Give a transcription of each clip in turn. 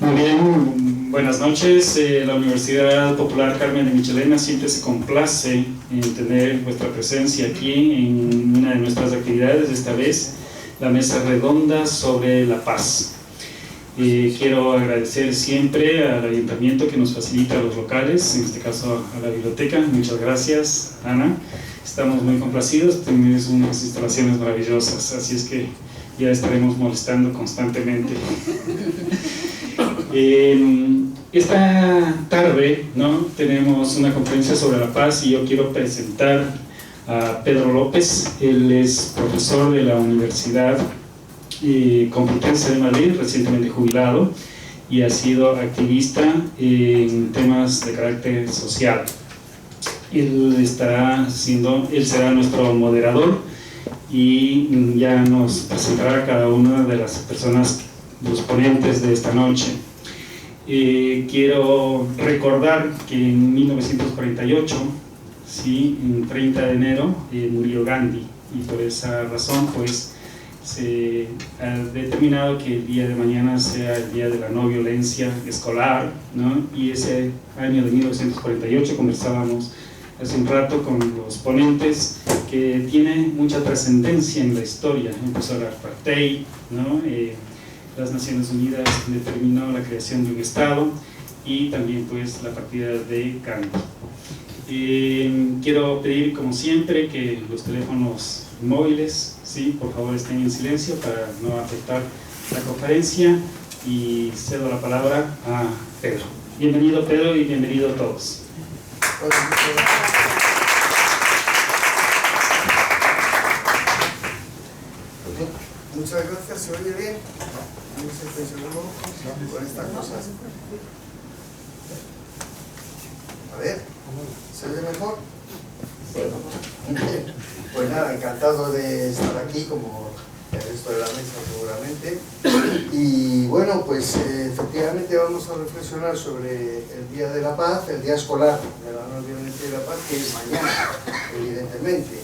Muy bien, buenas noches. La Universidad Popular Carmen de Michelena siempre se complace en tener vuestra presencia aquí en una de nuestras actividades, esta vez la mesa redonda sobre la paz. Quiero agradecer siempre al Ayuntamiento que nos facilita los locales, en este caso a la biblioteca. Muchas gracias, Ana. Estamos muy complacidos, tienes unas instalaciones maravillosas, así es que ya estaremos molestando constantemente. Esta tarde, ¿no?, tenemos una conferencia sobre la paz y yo quiero presentar a Pedro López. Él es profesor de la Universidad Complutense de Madrid, recientemente jubilado, y ha sido activista en temas de carácter social. Él será nuestro moderador y ya nos presentará cada una de las personas, los ponentes de esta noche. Quiero recordar que en 1948, ¿sí?, en 30 de enero, murió Gandhi, y por esa razón pues se ha determinado que el día de mañana sea el día de la no violencia escolar, ¿no? Y ese año de 1948 conversábamos hace un rato con los ponentes, que tiene mucha trascendencia en la historia. Empezó el apartheid, ¿no? Las Naciones Unidas determinó la creación de un Estado y también pues la partida de Gandhi. Quiero pedir, como siempre, que los teléfonos móviles, sí, por favor estén en silencio para no afectar la conferencia, y cedo la palabra a Pedro. Bienvenido, Pedro, y bienvenido a todos. Muchas gracias. ¿Se oye bien? No sé si estoy seguro con estas cosas. A ver, ¿se oye mejor? Bien. Pues nada, encantado de estar aquí, como el resto de la mesa seguramente. Y bueno, pues efectivamente vamos a reflexionar sobre el Día de la Paz, el Día Escolar de la No Violencia y la Paz, que es mañana, evidentemente.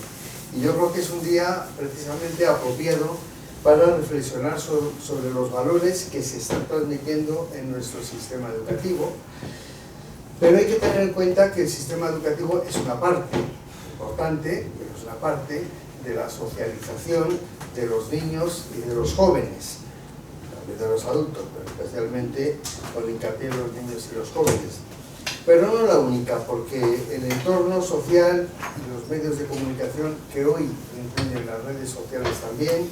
Y yo creo que es un día precisamente apropiado para reflexionar sobre los valores que se están transmitiendo en nuestro sistema educativo. Pero hay que tener en cuenta que el sistema educativo es una parte importante, pero es una parte de la socialización de los niños y de los jóvenes, también de los adultos, pero especialmente con hincapié en los niños y los jóvenes. Pero no la única, porque el entorno social y los medios de comunicación, que hoy incluyen las redes sociales también,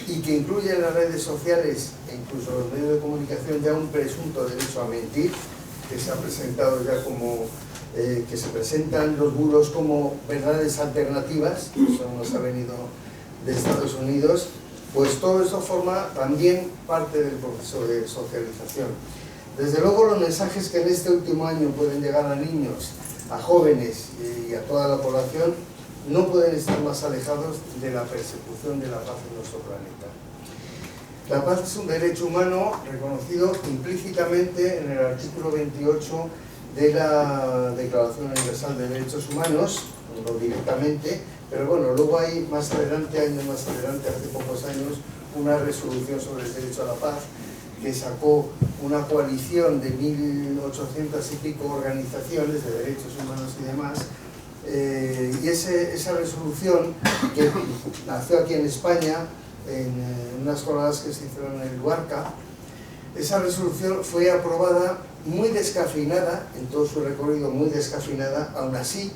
y que incluyen las redes sociales e incluso los medios de comunicación ya un presunto derecho a mentir, que se ha presentado ya como que se presentan los bulos como verdades alternativas, eso nos ha venido de Estados Unidos. Pues todo eso forma también parte del proceso de socialización. Desde luego, los mensajes que en este último año pueden llegar a niños, a jóvenes y a toda la población no pueden estar más alejados de la persecución de la paz en nuestro planeta. La paz es un derecho humano reconocido implícitamente en el artículo 28 de la Declaración Universal de Derechos Humanos, no directamente, pero bueno, luego hay más adelante, años más adelante, hace pocos años, una resolución sobre el derecho a la paz que sacó una coalición de 1800 y pico organizaciones de derechos humanos y demás. Y esa resolución, que nació aquí en España, en unas jornadas que se hicieron en el Luarca, esa resolución fue aprobada muy descafeinada, en todo su recorrido muy descafeinada. Aún así,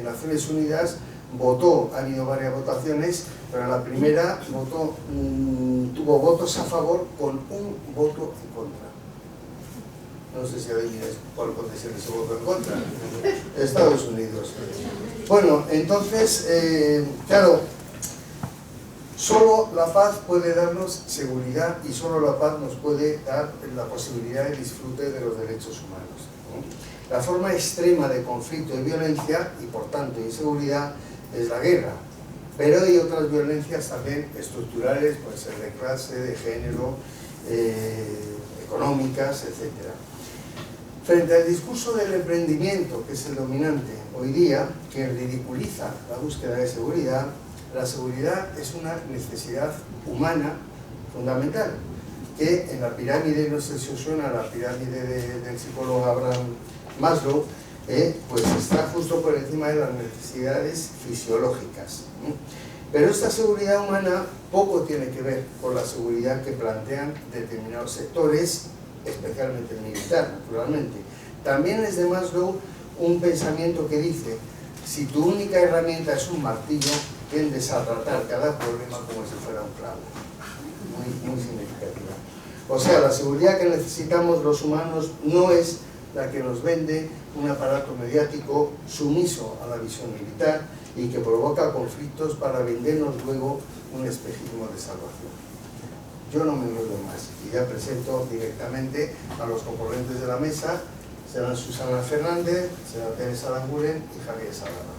Naciones Unidas votó, ha habido varias votaciones, pero la primera tuvo votos a favor con un voto en contra. No sé si adivináis cuál puede ser ese voto en contra. Estados Unidos. Bueno, entonces, claro, solo la paz puede darnos seguridad y solo la paz nos puede dar la posibilidad de disfrute de los derechos humanos, ¿no? La forma extrema de conflicto y violencia, y por tanto inseguridad, es la guerra. Pero hay otras violencias también estructurales, puede ser de clase, de género, económicas, etc. Frente al discurso del emprendimiento, que es el dominante hoy día, que ridiculiza la búsqueda de seguridad, la seguridad es una necesidad humana fundamental, que en la pirámide, no sé si os suena, la pirámide del psicólogo Abraham Maslow, pues está justo por encima de las necesidades fisiológicas. Pero esta seguridad humana poco tiene que ver con la seguridad que plantean determinados sectores, especialmente el militar, naturalmente. También es de Maslow un pensamiento que dice: si tu única herramienta es un martillo, tiendes a tratar cada problema como si fuera un clavo. Muy significativa. O sea, la seguridad que necesitamos los humanos no es la que nos vende un aparato mediático sumiso a la visión militar y que provoca conflictos para vendernos luego un espejismo de salvación. Yo no me enrollo más y ya presento directamente a los componentes de la mesa. Serán Susana Fernández, será Teresa Aranguren y Javier Salama.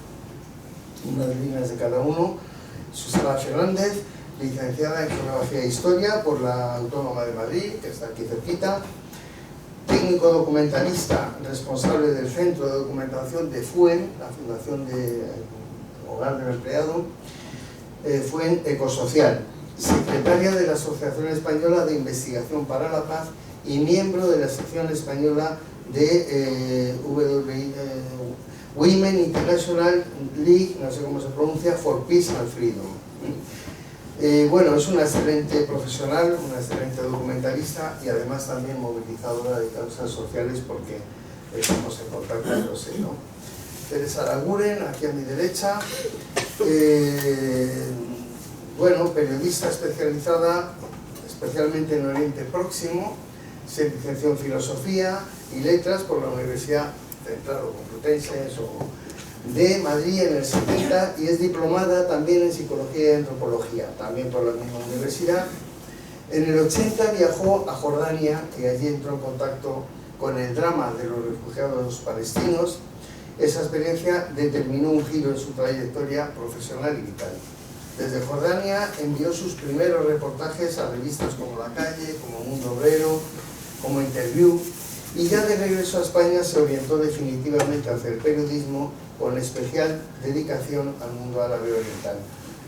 Unas líneas de cada uno. Susana Fernández, licenciada en Geografía e Historia por la Autónoma de Madrid, que está aquí cerquita. Técnico documentalista, responsable del Centro de Documentación de FUEN, la Fundación de Hogar del Empleado, FUEN Ecosocial. Secretaria de la Asociación Española de Investigación para la Paz y miembro de la sección española de Women International League, no sé cómo se pronuncia, for Peace and Freedom. Bueno, es una excelente profesional, una excelente documentalista y además también movilizadora de causas sociales, porque estamos en contacto, lo sé, ¿no? Teresa Aranguren, aquí a mi derecha, bueno, periodista especializada especialmente en Oriente Próximo, se licenció en Filosofía y Letras por la Universidad Central o Complutense de Madrid en el 70 y es diplomada también en Psicología y Antropología, también por la misma universidad. En el 80 viajó a Jordania y allí entró en contacto con el drama de los refugiados palestinos. Esa experiencia determinó un giro en su trayectoria profesional y vital. Desde Jordania envió sus primeros reportajes a revistas como La Calle, como Mundo Obrero, como Interview, y ya de regreso a España se orientó definitivamente hacia el periodismo con especial dedicación al mundo árabe oriental.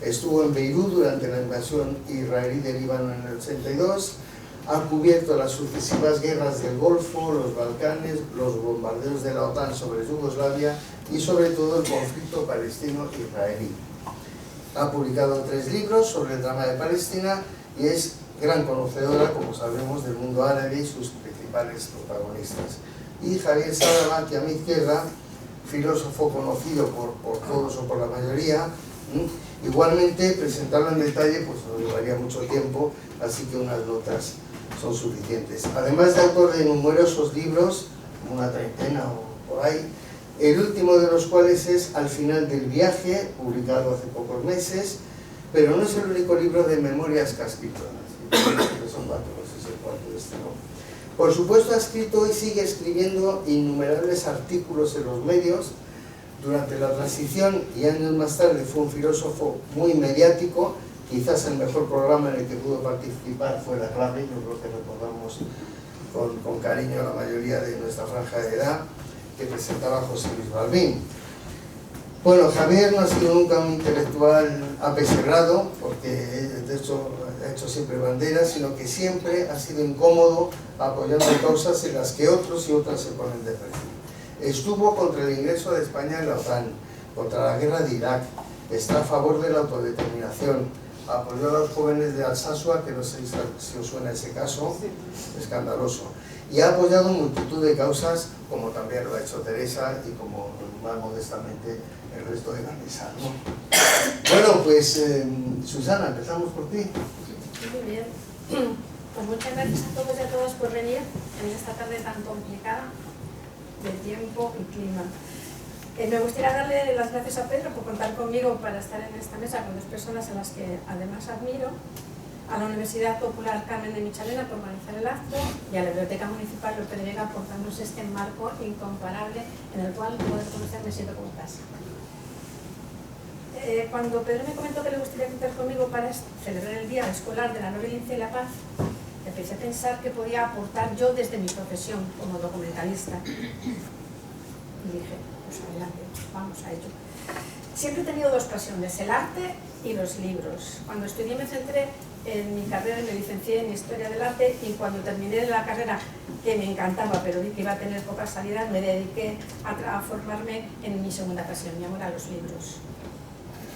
Estuvo en Beirut durante la invasión israelí de Líbano en el 82, ha cubierto las sucesivas guerras del Golfo, los Balcanes, los bombardeos de la OTAN sobre Yugoslavia y sobre todo el conflicto palestino-israelí. Ha publicado 3 libros sobre el drama de Palestina y es gran conocedora, como sabemos, del mundo árabe y sus principales protagonistas. Y Javier Salama, aquí a mi izquierda, filósofo conocido por todos o por la mayoría. Igualmente, presentarlo en detalle pues nos llevaría mucho tiempo, así que unas notas son suficientes. Además de autor de numerosos libros, una treintena o por ahí, el último de los cuales es Al final del viaje, publicado hace pocos meses, pero no es el único libro de memorias que ha escrito. Son 4, no sé si el cuarto de este, ¿no? Por supuesto ha escrito y sigue escribiendo innumerables artículos en los medios. Durante la transición y años más tarde fue un filósofo muy mediático. Quizás el mejor programa en el que pudo participar fue La Clave, yo creo que recordamos con cariño a la mayoría de nuestra franja de edad, que presentaba José Luis Balbín. Bueno, Javier no ha sido nunca un intelectual apesebrado, porque de hecho ha hecho siempre banderas, sino que siempre ha sido incómodo apoyando causas en las que otros y otras se ponen de perfil. Estuvo contra el ingreso de España en la OTAN, contra la guerra de Irak, está a favor de la autodeterminación, apoyó a los jóvenes de Alsasua, que no sé si os suena ese caso, escandaloso, y ha apoyado multitud de causas, como también lo ha hecho Teresa y como más modestamente el resto de la mesa, ¿no? Bueno, pues Susana, empezamos por ti. Muy bien. Pues muchas gracias a todos y a todas por venir en esta tarde tan complicada de tiempo y clima. Me gustaría darle las gracias a Pedro por contar conmigo para estar en esta mesa con 2 personas a las que además admiro, a la Universidad Popular Carmen de Michalena por organizar el acto y a la Biblioteca Municipal Lope de Vega por darnos este marco incomparable en el cual poder conocer me siento como casa. Cuando Pedro me comentó que le gustaría contar conmigo para celebrar el Día Escolar de la No Violencia y la Paz, empecé a pensar que podía aportar yo desde mi profesión como documentalista. Y dije, pues adelante, vamos a ello. Siempre he tenido 2 pasiones, el arte y los libros. Cuando estudié me centré en mi carrera y me licencié en Historia del Arte, y cuando terminé la carrera, que me encantaba, pero vi que iba a tener pocas salidas, me dediqué a formarme en mi segunda pasión, mi amor a los libros.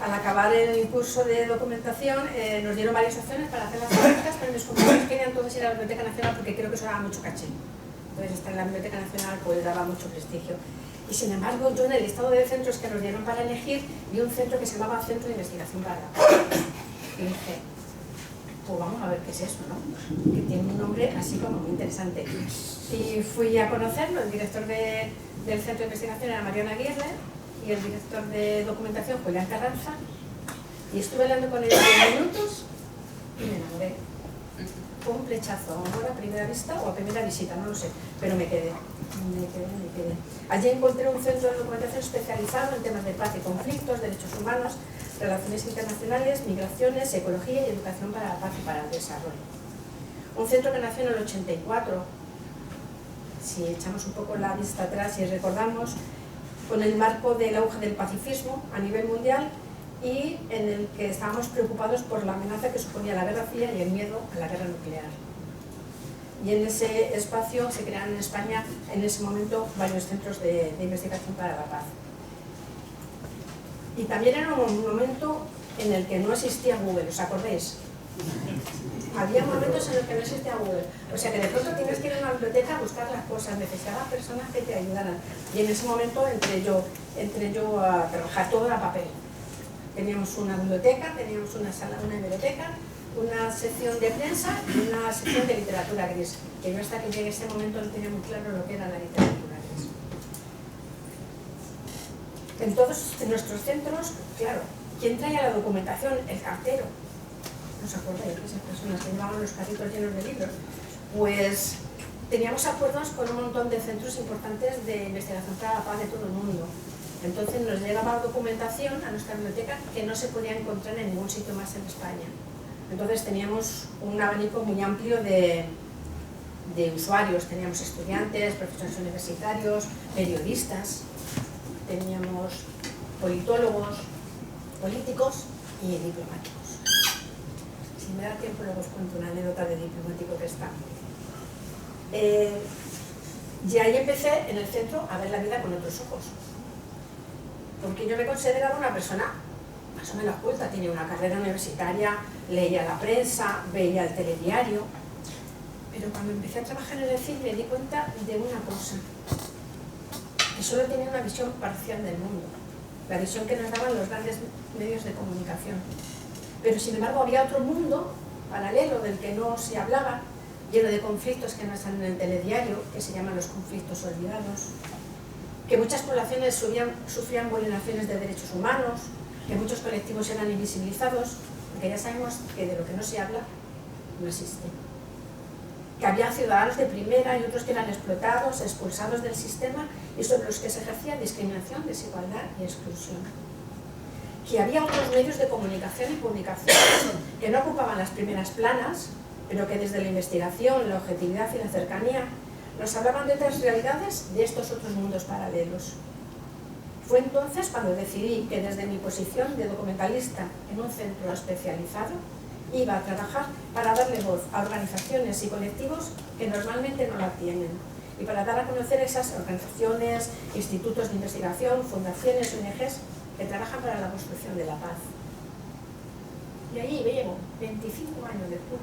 Al acabar el curso de documentación nos dieron varias opciones para hacer las prácticas, pero mis compañeros querían todos ir a la Biblioteca Nacional porque creo que eso daba mucho caché. Entonces estar en la Biblioteca Nacional pues daba mucho prestigio. Y sin embargo, yo en el listado de centros que nos dieron para elegir, vi un centro que se llamaba Centro de Investigación para la Paz. Y dije, pues vamos a ver qué es eso, ¿no? Que tiene un nombre así como muy interesante. Y fui a conocerlo, el director del Centro de Investigación era Mariana Aguirre, y el director de documentación, Julián Carranza, y estuve hablando con él 10 minutos y me enamoré. Fue un flechazo, amor a primera vista o a primera visita, no lo sé, pero me quedé. Allí encontré un centro de documentación especializado en temas de paz y conflictos, derechos humanos, relaciones internacionales, migraciones, ecología y educación para la paz y para el desarrollo. Un centro que nació en el 84, si echamos un poco la vista atrás y recordamos, con el marco del auge del pacifismo a nivel mundial, y en el que estábamos preocupados por la amenaza que suponía la Guerra Fría y el miedo a la guerra nuclear. Y en ese espacio se crearon en España, en ese momento, varios centros de investigación para la paz. Y también era un momento en el que no existía Google, ¿os acordáis? Había momentos en los que no existía Google, o sea que de pronto tienes que ir a una biblioteca a buscar las cosas, necesitabas personas que te ayudaran, y en ese momento entré yo a trabajar, todo era papel. Teníamos una biblioteca, teníamos una sala, una biblioteca, una sección de prensa y una sección de literatura gris, que yo hasta que llegué a ese momento no tenía muy claro lo que era la literatura gris. En todos nuestros centros, claro, ¿quién traía la documentación? El cartero. ¿Os acordáis de esas personas que llevaban los carritos llenos de libros? Pues teníamos acuerdos con un montón de centros importantes de investigación para la paz de todo el mundo. Entonces nos llegaba documentación a nuestra biblioteca que no se podía encontrar en ningún sitio más en España. Entonces teníamos un abanico muy amplio de usuarios, teníamos estudiantes, profesores universitarios, periodistas, teníamos politólogos, políticos y diplomáticos. Si me da tiempo luego os cuento una anécdota de diplomático que está. Y ahí empecé en el centro a ver la vida con otros ojos. Porque yo me consideraba una persona más o menos culta, tenía una carrera universitaria, leía la prensa, veía el telediario, pero cuando empecé a trabajar en el CID me di cuenta de una cosa, que solo tenía una visión parcial del mundo, la visión que nos daban los grandes medios de comunicación. Pero sin embargo había otro mundo paralelo del que no se hablaba, lleno de conflictos que no están en el telediario, que se llaman los conflictos olvidados, que muchas poblaciones sufrían vulneraciones de derechos humanos, que muchos colectivos eran invisibilizados, porque ya sabemos que de lo que no se habla no existe. Que había ciudadanos de primera y otros que eran explotados, expulsados del sistema y sobre los que se ejercía discriminación, desigualdad y exclusión. Que había otros medios de comunicación y publicaciones que no ocupaban las primeras planas, pero que desde la investigación, la objetividad y la cercanía nos hablaban de otras realidades de estos otros mundos paralelos. Fue entonces cuando decidí que desde mi posición de documentalista en un centro especializado iba a trabajar para darle voz a organizaciones y colectivos que normalmente no la tienen y para dar a conocer esas organizaciones, institutos de investigación, fundaciones, ONGs que trabajan para la construcción de la paz. Y allí llevo 25 años después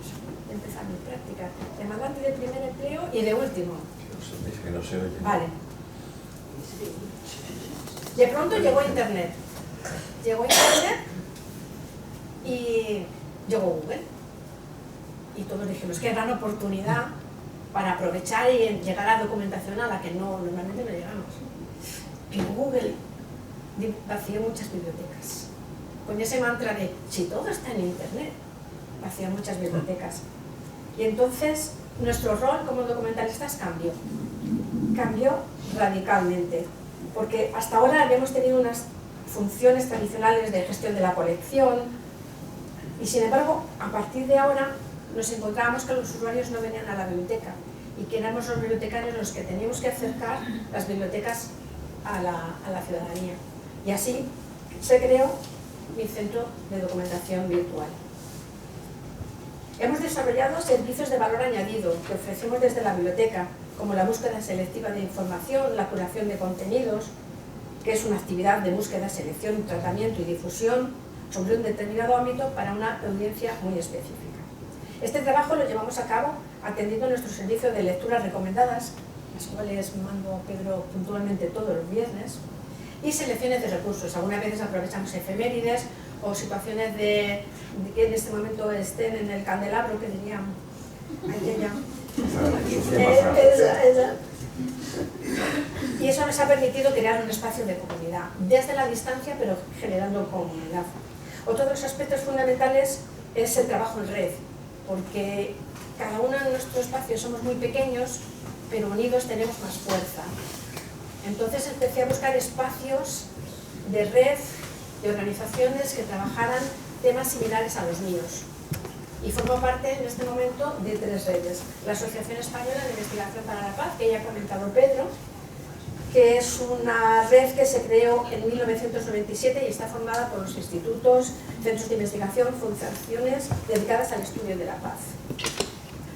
de empezar mi práctica, demandante de primer empleo y de último. Es que no se oye. Vale. De pronto llegó Internet. Llegó Internet y llegó Google. Y todos dijimos, qué gran oportunidad para aprovechar y llegar a documentación a la que normalmente no llegamos. Pero Google vació muchas bibliotecas. Con ese mantra de, si todo está en Internet, vació muchas bibliotecas. Y entonces nuestro rol como documentalistas cambió radicalmente. Porque hasta ahora habíamos tenido unas funciones tradicionales de gestión de la colección y sin embargo, a partir de ahora nos encontrábamos que los usuarios no venían a la biblioteca y que éramos los bibliotecarios los que teníamos que acercar las bibliotecas a la ciudadanía. Y así se creó mi centro de documentación virtual. Hemos desarrollado servicios de valor añadido que ofrecemos desde la biblioteca, como la búsqueda selectiva de información, la curación de contenidos, que es una actividad de búsqueda, selección, tratamiento y difusión sobre un determinado ámbito para una audiencia muy específica. Este trabajo lo llevamos a cabo atendiendo nuestro servicio de lecturas recomendadas, las cuales mando a Pedro puntualmente todos los viernes, y selecciones de recursos. Algunas veces aprovechamos efemérides o situaciones de que en este momento estén en el candelabro, que dirían aquella. Y eso nos ha permitido crear un espacio de comunidad, desde la distancia, pero generando comunidad. Otro de los aspectos fundamentales es el trabajo en red, porque cada uno de nuestros espacios somos muy pequeños, pero unidos tenemos más fuerza. Entonces empecé a buscar espacios de red, de organizaciones que trabajaran temas similares a los míos. Y formo parte en este momento de 3 redes. La Asociación Española de Investigación para la Paz, que ya ha comentado Pedro, que es una red que se creó en 1997 y está formada por los institutos, centros de investigación, fundaciones dedicadas al estudio de la paz.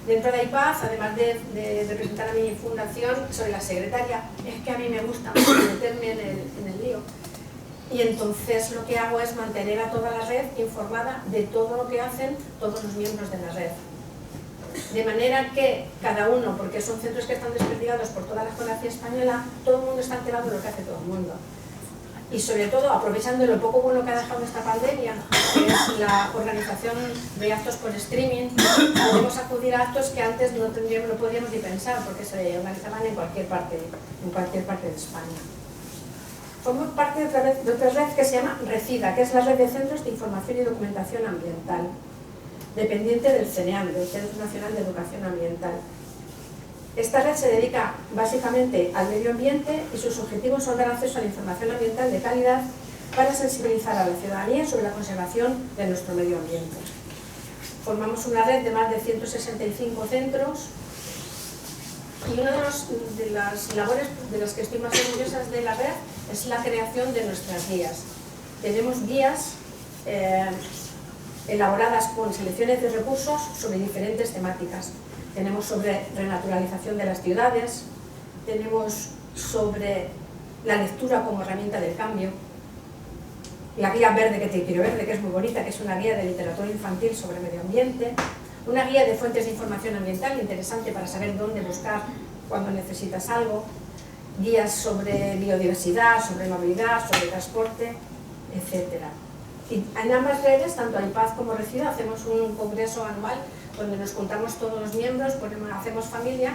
Dentro de AIPAZ, además de representar a mi fundación, soy la secretaria. Es que a mí me gusta meterme en el lío. Y entonces lo que hago es mantener a toda la red informada de todo lo que hacen todos los miembros de la red. De manera que cada uno, porque son centros que están desperdigados por toda la geografía española, todo el mundo está enterado de lo que hace todo el mundo. Y sobre todo, aprovechando lo poco bueno que ha dejado esta pandemia, que es la organización de actos por streaming, podemos acudir a actos que antes no podíamos ni pensar, porque se organizaban en cualquier parte de España. Formo parte de otra red que se llama RECIDA, que es la Red de Centros de Información y Documentación Ambiental, dependiente del CNEAM, del Centro Nacional de Educación Ambiental. Esta red se dedica básicamente al medio ambiente y sus objetivos son dar acceso a la información ambiental de calidad para sensibilizar a la ciudadanía sobre la conservación de nuestro medio ambiente. Formamos una red de más de 165 centros y una de las labores de las que estoy más orgullosa de la red es la creación de nuestras guías. Tenemos guías elaboradas con selecciones de recursos sobre diferentes temáticas. Tenemos sobre renaturalización de las ciudades, tenemos sobre la lectura como herramienta del cambio, la guía verde que te quiero verde, que es muy bonita, que es una guía de literatura infantil sobre medio ambiente, una guía de fuentes de información ambiental interesante para saber dónde buscar cuando necesitas algo, guías sobre biodiversidad, sobre movilidad, sobre transporte, etc. Y en ambas redes, tanto AIPAZ como RECIDA, hacemos un congreso anual donde nos juntamos todos los miembros, hacemos familia,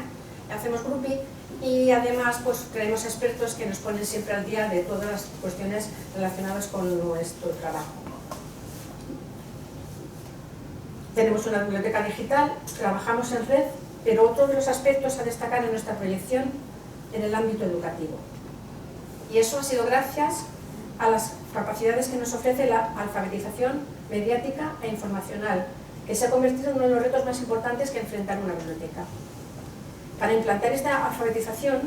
hacemos grupi y además pues traemos expertos que nos ponen siempre al día de todas las cuestiones relacionadas con nuestro trabajo. Tenemos una biblioteca digital, trabajamos en red, pero otro de los aspectos a destacar en nuestra proyección en el ámbito educativo. Y eso ha sido gracias a las capacidades que nos ofrece la alfabetización mediática e informacional, que se ha convertido en uno de los retos más importantes que enfrentar una biblioteca. Para implantar esta alfabetización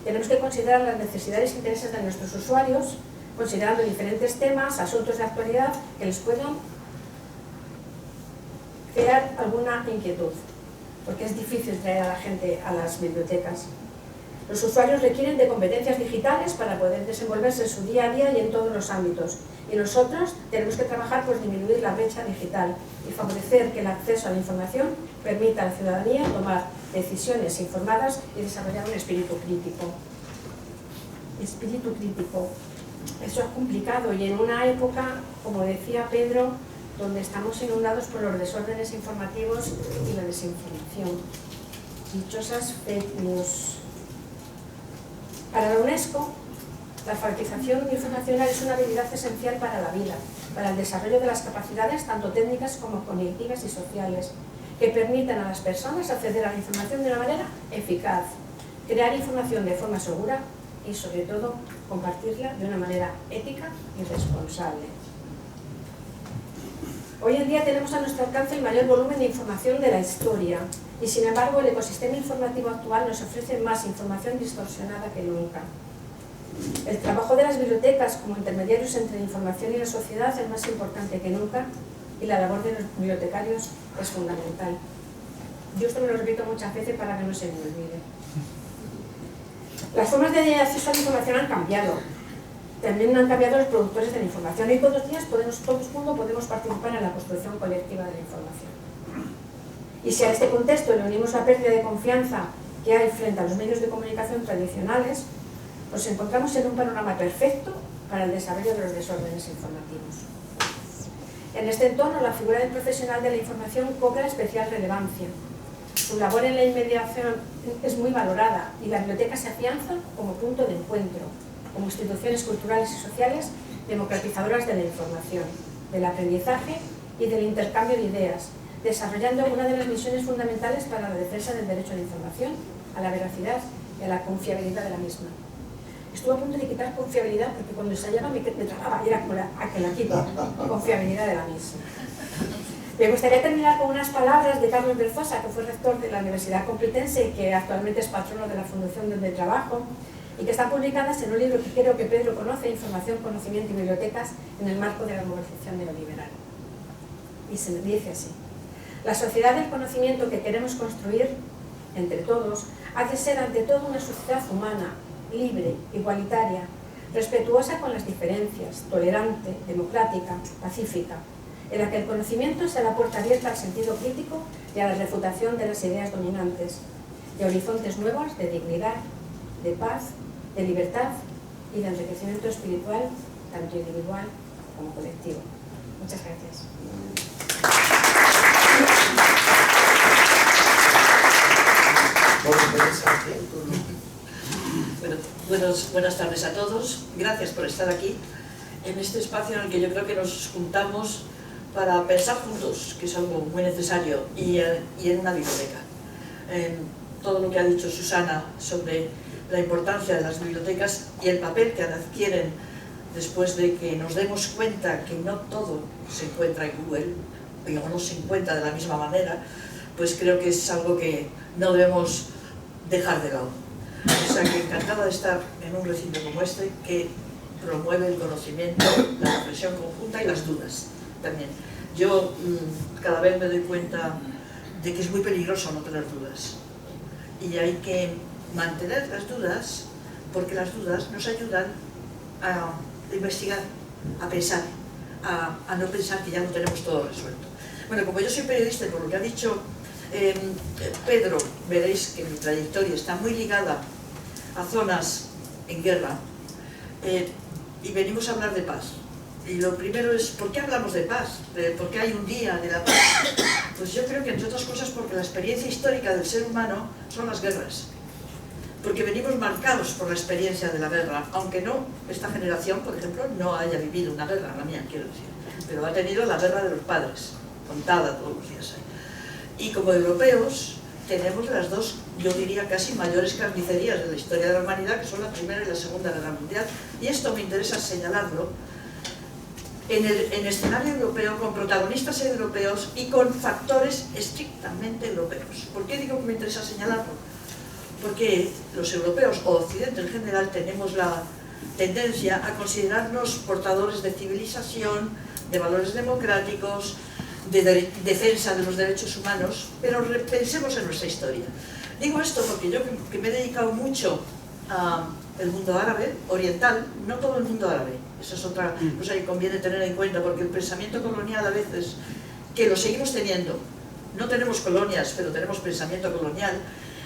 tenemos que considerar las necesidades e intereses de nuestros usuarios, considerando diferentes temas, asuntos de actualidad que les puedan crear alguna inquietud, porque es difícil traer a la gente a las bibliotecas. Los usuarios requieren de competencias digitales para poder desenvolverse en su día a día y en todos los ámbitos. Y nosotros tenemos que trabajar por disminuir la brecha digital y favorecer que el acceso a la información permita a la ciudadanía tomar decisiones informadas y desarrollar un espíritu crítico. Espíritu crítico. Eso es complicado y en una época, como decía Pedro, donde estamos inundados por los desórdenes informativos y la desinformación. Dichosas fake news. Para la UNESCO, la alfabetización informacional es una habilidad esencial para la vida, para el desarrollo de las capacidades tanto técnicas como cognitivas y sociales, que permitan a las personas acceder a la información de una manera eficaz, crear información de forma segura y, sobre todo, compartirla de una manera ética y responsable. Hoy en día tenemos a nuestro alcance el mayor volumen de información de la historia y, sin embargo, el ecosistema informativo actual nos ofrece más información distorsionada que nunca. El trabajo de las bibliotecas como intermediarios entre la información y la sociedad es más importante que nunca y la labor de los bibliotecarios es fundamental. Yo esto me lo repito muchas veces para que no se me olvide. Las formas de acceso a la información han cambiado. También han cambiado los productores de la información. Hoy todos los días todo el mundo podemos participar en la construcción colectiva de la información. Y si a este contexto le unimos la pérdida de confianza que hay frente a los medios de comunicación tradicionales, nos encontramos en un panorama perfecto para el desarrollo de los desórdenes informativos. En este entorno, la figura del profesional de la información cobra especial relevancia. Su labor en la inmediación es muy valorada y la biblioteca se afianza como punto de encuentro, como instituciones culturales y sociales democratizadoras de la información, del aprendizaje y del intercambio de ideas, desarrollando una de las misiones fundamentales para la defensa del derecho a la información, a la veracidad y a la confiabilidad de la misma. Estuve a punto de quitar confiabilidad porque cuando ensayaba me tragaba y era como a que la quito, confiabilidad de la misma. Me gustaría terminar con unas palabras de Carlos Berzosa, que fue rector de la Universidad Complutense y que actualmente es patrono de la Fundación donde trabajo, y que están publicadas en un libro que creo que Pedro conoce, Información, Conocimiento y Bibliotecas, en el marco de la globalización neoliberal. Y se dice así: la sociedad del conocimiento que queremos construir entre todos ha de ser ante todo una sociedad humana, libre, igualitaria, respetuosa con las diferencias, tolerante, democrática, pacífica, en la que el conocimiento sea la puerta abierta al sentido crítico y a la refutación de las ideas dominantes, de horizontes nuevos de dignidad, de paz, de libertad y de enriquecimiento espiritual, tanto individual como colectivo. Muchas gracias. Bueno, buenas tardes a todos. Gracias por estar aquí, en este espacio en el que yo creo que nos juntamos para pensar juntos, que es algo muy necesario, y en una biblioteca. Todo lo que ha dicho Susana sobre la importancia de las bibliotecas y el papel que adquieren después de que nos demos cuenta que no todo se encuentra en Google, o no se encuentra de la misma manera, pues creo que es algo que no debemos dejar de lado. O sea que encantada de estar en un recinto como este que promueve el conocimiento, la reflexión conjunta y las dudas también. Yo cada vez me doy cuenta de que es muy peligroso no tener dudas y hay que mantener las dudas porque las dudas nos ayudan a investigar, a pensar, a no pensar que ya no tenemos todo resuelto. Bueno, como yo soy periodista y por lo que ha dicho Pedro, veréis que mi trayectoria está muy ligada a zonas en guerra y venimos a hablar de paz. Y lo primero es, ¿por qué hablamos de paz? ¿Por qué hay un día de la paz? Pues yo creo que entre otras cosas porque la experiencia histórica del ser humano son las guerras. Porque venimos marcados por la experiencia de la guerra, aunque no, esta generación, por ejemplo, no haya vivido una guerra, la mía quiero decir, pero ha tenido la guerra de los padres, contada todos los días ahí. Y como europeos tenemos las dos, yo diría casi mayores carnicerías de la historia de la humanidad, que son la Primera y la Segunda Guerra Mundial, y esto me interesa señalarlo en escenario europeo, con protagonistas europeos y con factores estrictamente europeos. ¿Por qué digo que me interesa señalarlo? Porque los europeos, o Occidente en general, tenemos la tendencia a considerarnos portadores de civilización, de valores democráticos, de defensa de los derechos humanos, pero pensemos en nuestra historia. Digo esto porque yo que me he dedicado mucho al mundo árabe, oriental, no todo el mundo árabe, esa es otra cosa que conviene tener en cuenta, porque el pensamiento colonial a veces, que lo seguimos teniendo, no tenemos colonias, pero tenemos pensamiento colonial,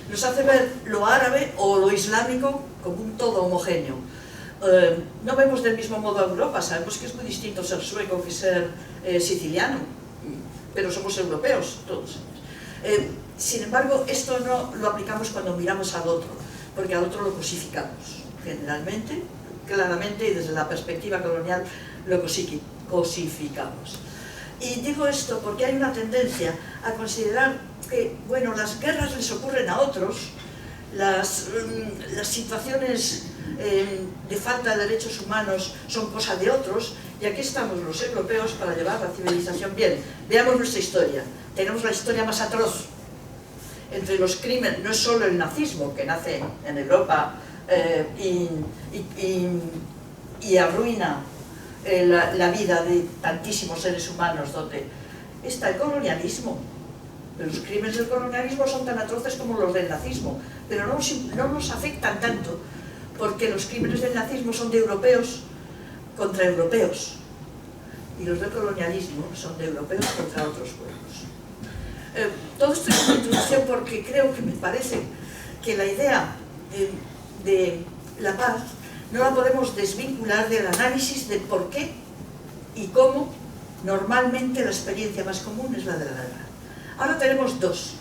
nos hace ver lo árabe o lo islámico como un todo homogéneo. No vemos del mismo modo a Europa, sabemos que es muy distinto ser sueco que ser siciliano, pero somos europeos todos. Sin embargo, esto no lo aplicamos cuando miramos al otro, porque al otro lo cosificamos, generalmente, claramente, y desde la perspectiva colonial lo cosificamos. Y digo esto porque hay una tendencia a considerar que, bueno, las guerras les ocurren a otros, las situaciones de falta de derechos humanos son cosa de otros, y aquí estamos los europeos para llevar la civilización bien. Veamos nuestra historia. Tenemos la historia más atroz entre los crímenes, no es solo el nazismo que nace en Europa y arruina la vida de tantísimos seres humanos, donde está el colonialismo. Los crímenes del colonialismo son tan atroces como los del nazismo, pero no nos afectan tanto, porque los crímenes del nazismo son de europeos contra europeos, y los del colonialismo son de europeos contra otros pueblos. Todo esto es una introducción porque creo que me parece que la idea de la paz no la podemos desvincular del análisis de por qué y cómo normalmente la experiencia más común es la de la guerra. Ahora tenemos dos.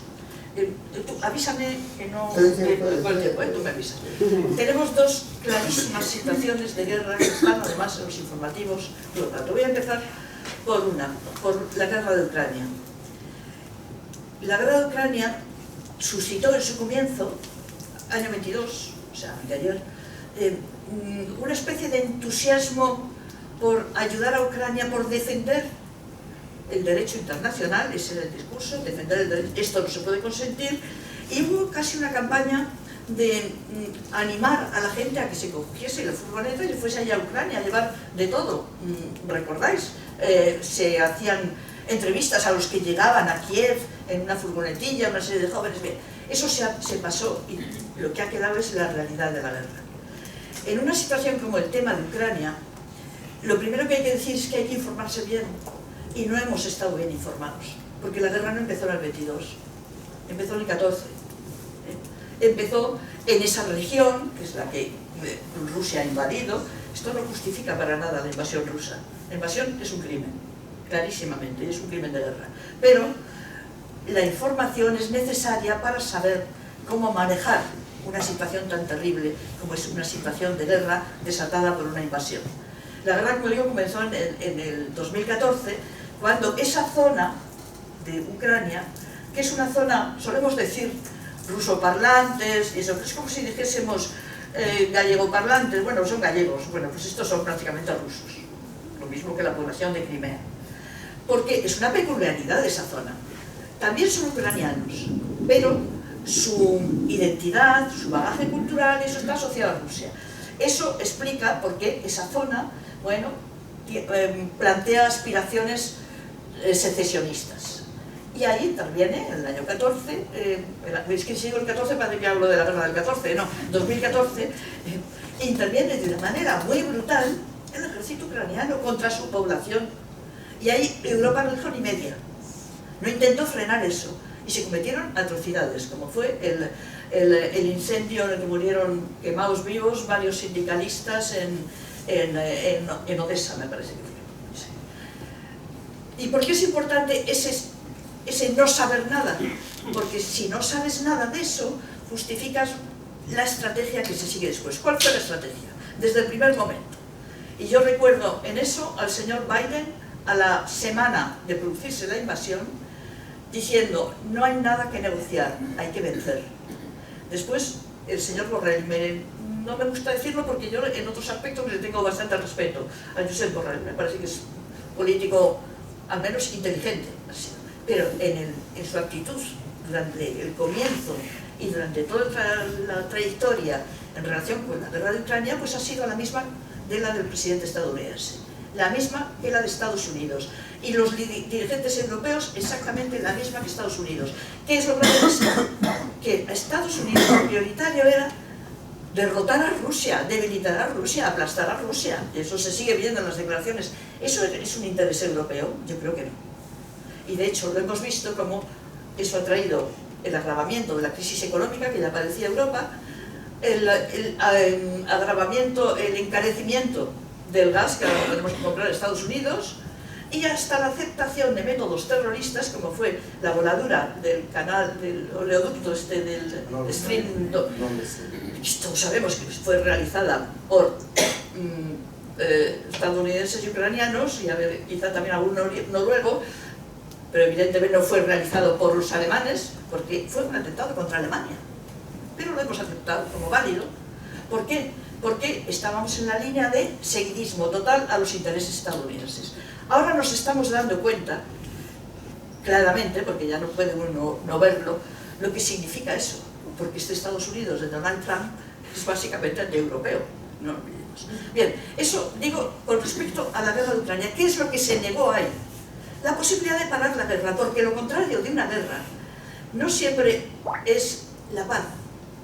Tú, avísame que no... tú me avisas. Tenemos dos clarísimas situaciones de guerra que están además en los informativos. Te voy a empezar por la guerra de Ucrania. La guerra de Ucrania suscitó en su comienzo, año 22, o sea, de ayer, una especie de entusiasmo por ayudar a Ucrania, por defender el derecho internacional, ese era el discurso, defender el derecho, esto no se puede consentir, y hubo casi una campaña de animar a la gente a que se cogiese la furgoneta y fuese allá a Ucrania a llevar de todo. ¿Recordáis? Se hacían entrevistas a los que llegaban a Kiev en una furgonetilla, una serie de jóvenes. Bien, eso se pasó y lo que ha quedado es la realidad de la guerra. En una situación como el tema de Ucrania, lo primero que hay que decir es que hay que informarse bien, y no hemos estado bien informados, porque la guerra no empezó en el 22, empezó en el 14. Empezó en esa región, que es la que Rusia ha invadido. Esto no justifica para nada la invasión rusa. La invasión es un crimen, clarísimamente, es un crimen de guerra. Pero la información es necesaria para saber cómo manejar una situación tan terrible como es una situación de guerra desatada por una invasión. La guerra, como digo, comenzó en el 2014, cuando esa zona de Ucrania, que es una zona, solemos decir, rusoparlantes, y eso, es como si dijésemos gallegoparlantes, bueno, son gallegos, bueno, pues estos son prácticamente rusos, lo mismo que la población de Crimea, porque es una peculiaridad de esa zona. También son ucranianos, pero su identidad, su bagaje cultural, eso está asociado a Rusia. Eso explica por qué esa zona, bueno, plantea aspiraciones secesionistas. Y ahí interviene, en el año 14, es que si digo el 14 parece que hablo de la guerra del 14, no, 2014, interviene de una manera muy brutal el ejército ucraniano contra su población. Y ahí Europa no dijo ni media, no intentó frenar eso. Y se cometieron atrocidades, como fue el incendio en el que murieron quemados vivos varios sindicalistas en Odessa, me parece que fue. Sí. ¿Y por qué es importante ese no saber nada? Porque si no sabes nada de eso, justificas la estrategia que se sigue después. ¿Cuál fue la estrategia? Desde el primer momento. Y yo recuerdo en eso al señor Biden, a la semana de producirse la invasión, diciendo, no hay nada que negociar, hay que vencer. Después, el señor Borrell, no me gusta decirlo porque yo en otros aspectos le tengo bastante respeto a Josep Borrell, me parece que es político al menos inteligente, pero en su actitud durante el comienzo y durante toda la trayectoria en relación con la guerra de Ucrania, pues ha sido la misma de la del presidente estadounidense, la misma que la de Estados Unidos, y los dirigentes europeos exactamente la misma que Estados Unidos. ¿Qué es lo grave de esto? Que a Estados Unidos lo prioritario era derrotar a Rusia, debilitar a Rusia, aplastar a Rusia. Eso se sigue viendo en las declaraciones. ¿Eso es un interés europeo? Yo creo que no. Y de hecho lo hemos visto como eso ha traído el agravamiento de la crisis económica que ya padecía Europa, el agravamiento, el encarecimiento del gas que ahora tenemos que comprar en Estados Unidos, y hasta la aceptación de métodos terroristas como fue la voladura del canal, del oleoducto del Stream 2. Esto sabemos que fue realizada por estadounidenses y ucranianos, y quizá también algún noruego, pero evidentemente no fue realizado por los alemanes, porque fue un atentado contra Alemania. Pero lo hemos aceptado como válido. ¿Por qué? Porque estábamos en la línea de seguidismo total a los intereses estadounidenses. Ahora nos estamos dando cuenta, claramente, porque ya no puede uno no verlo, lo que significa eso. Porque este Estados Unidos de Donald Trump es básicamente anti-europeo, ¿no? tenemos. Bien, eso digo con respecto a la guerra de Ucrania. ¿Qué es lo que se negó ahí? La posibilidad de parar la guerra, porque lo contrario de una guerra no siempre es la paz.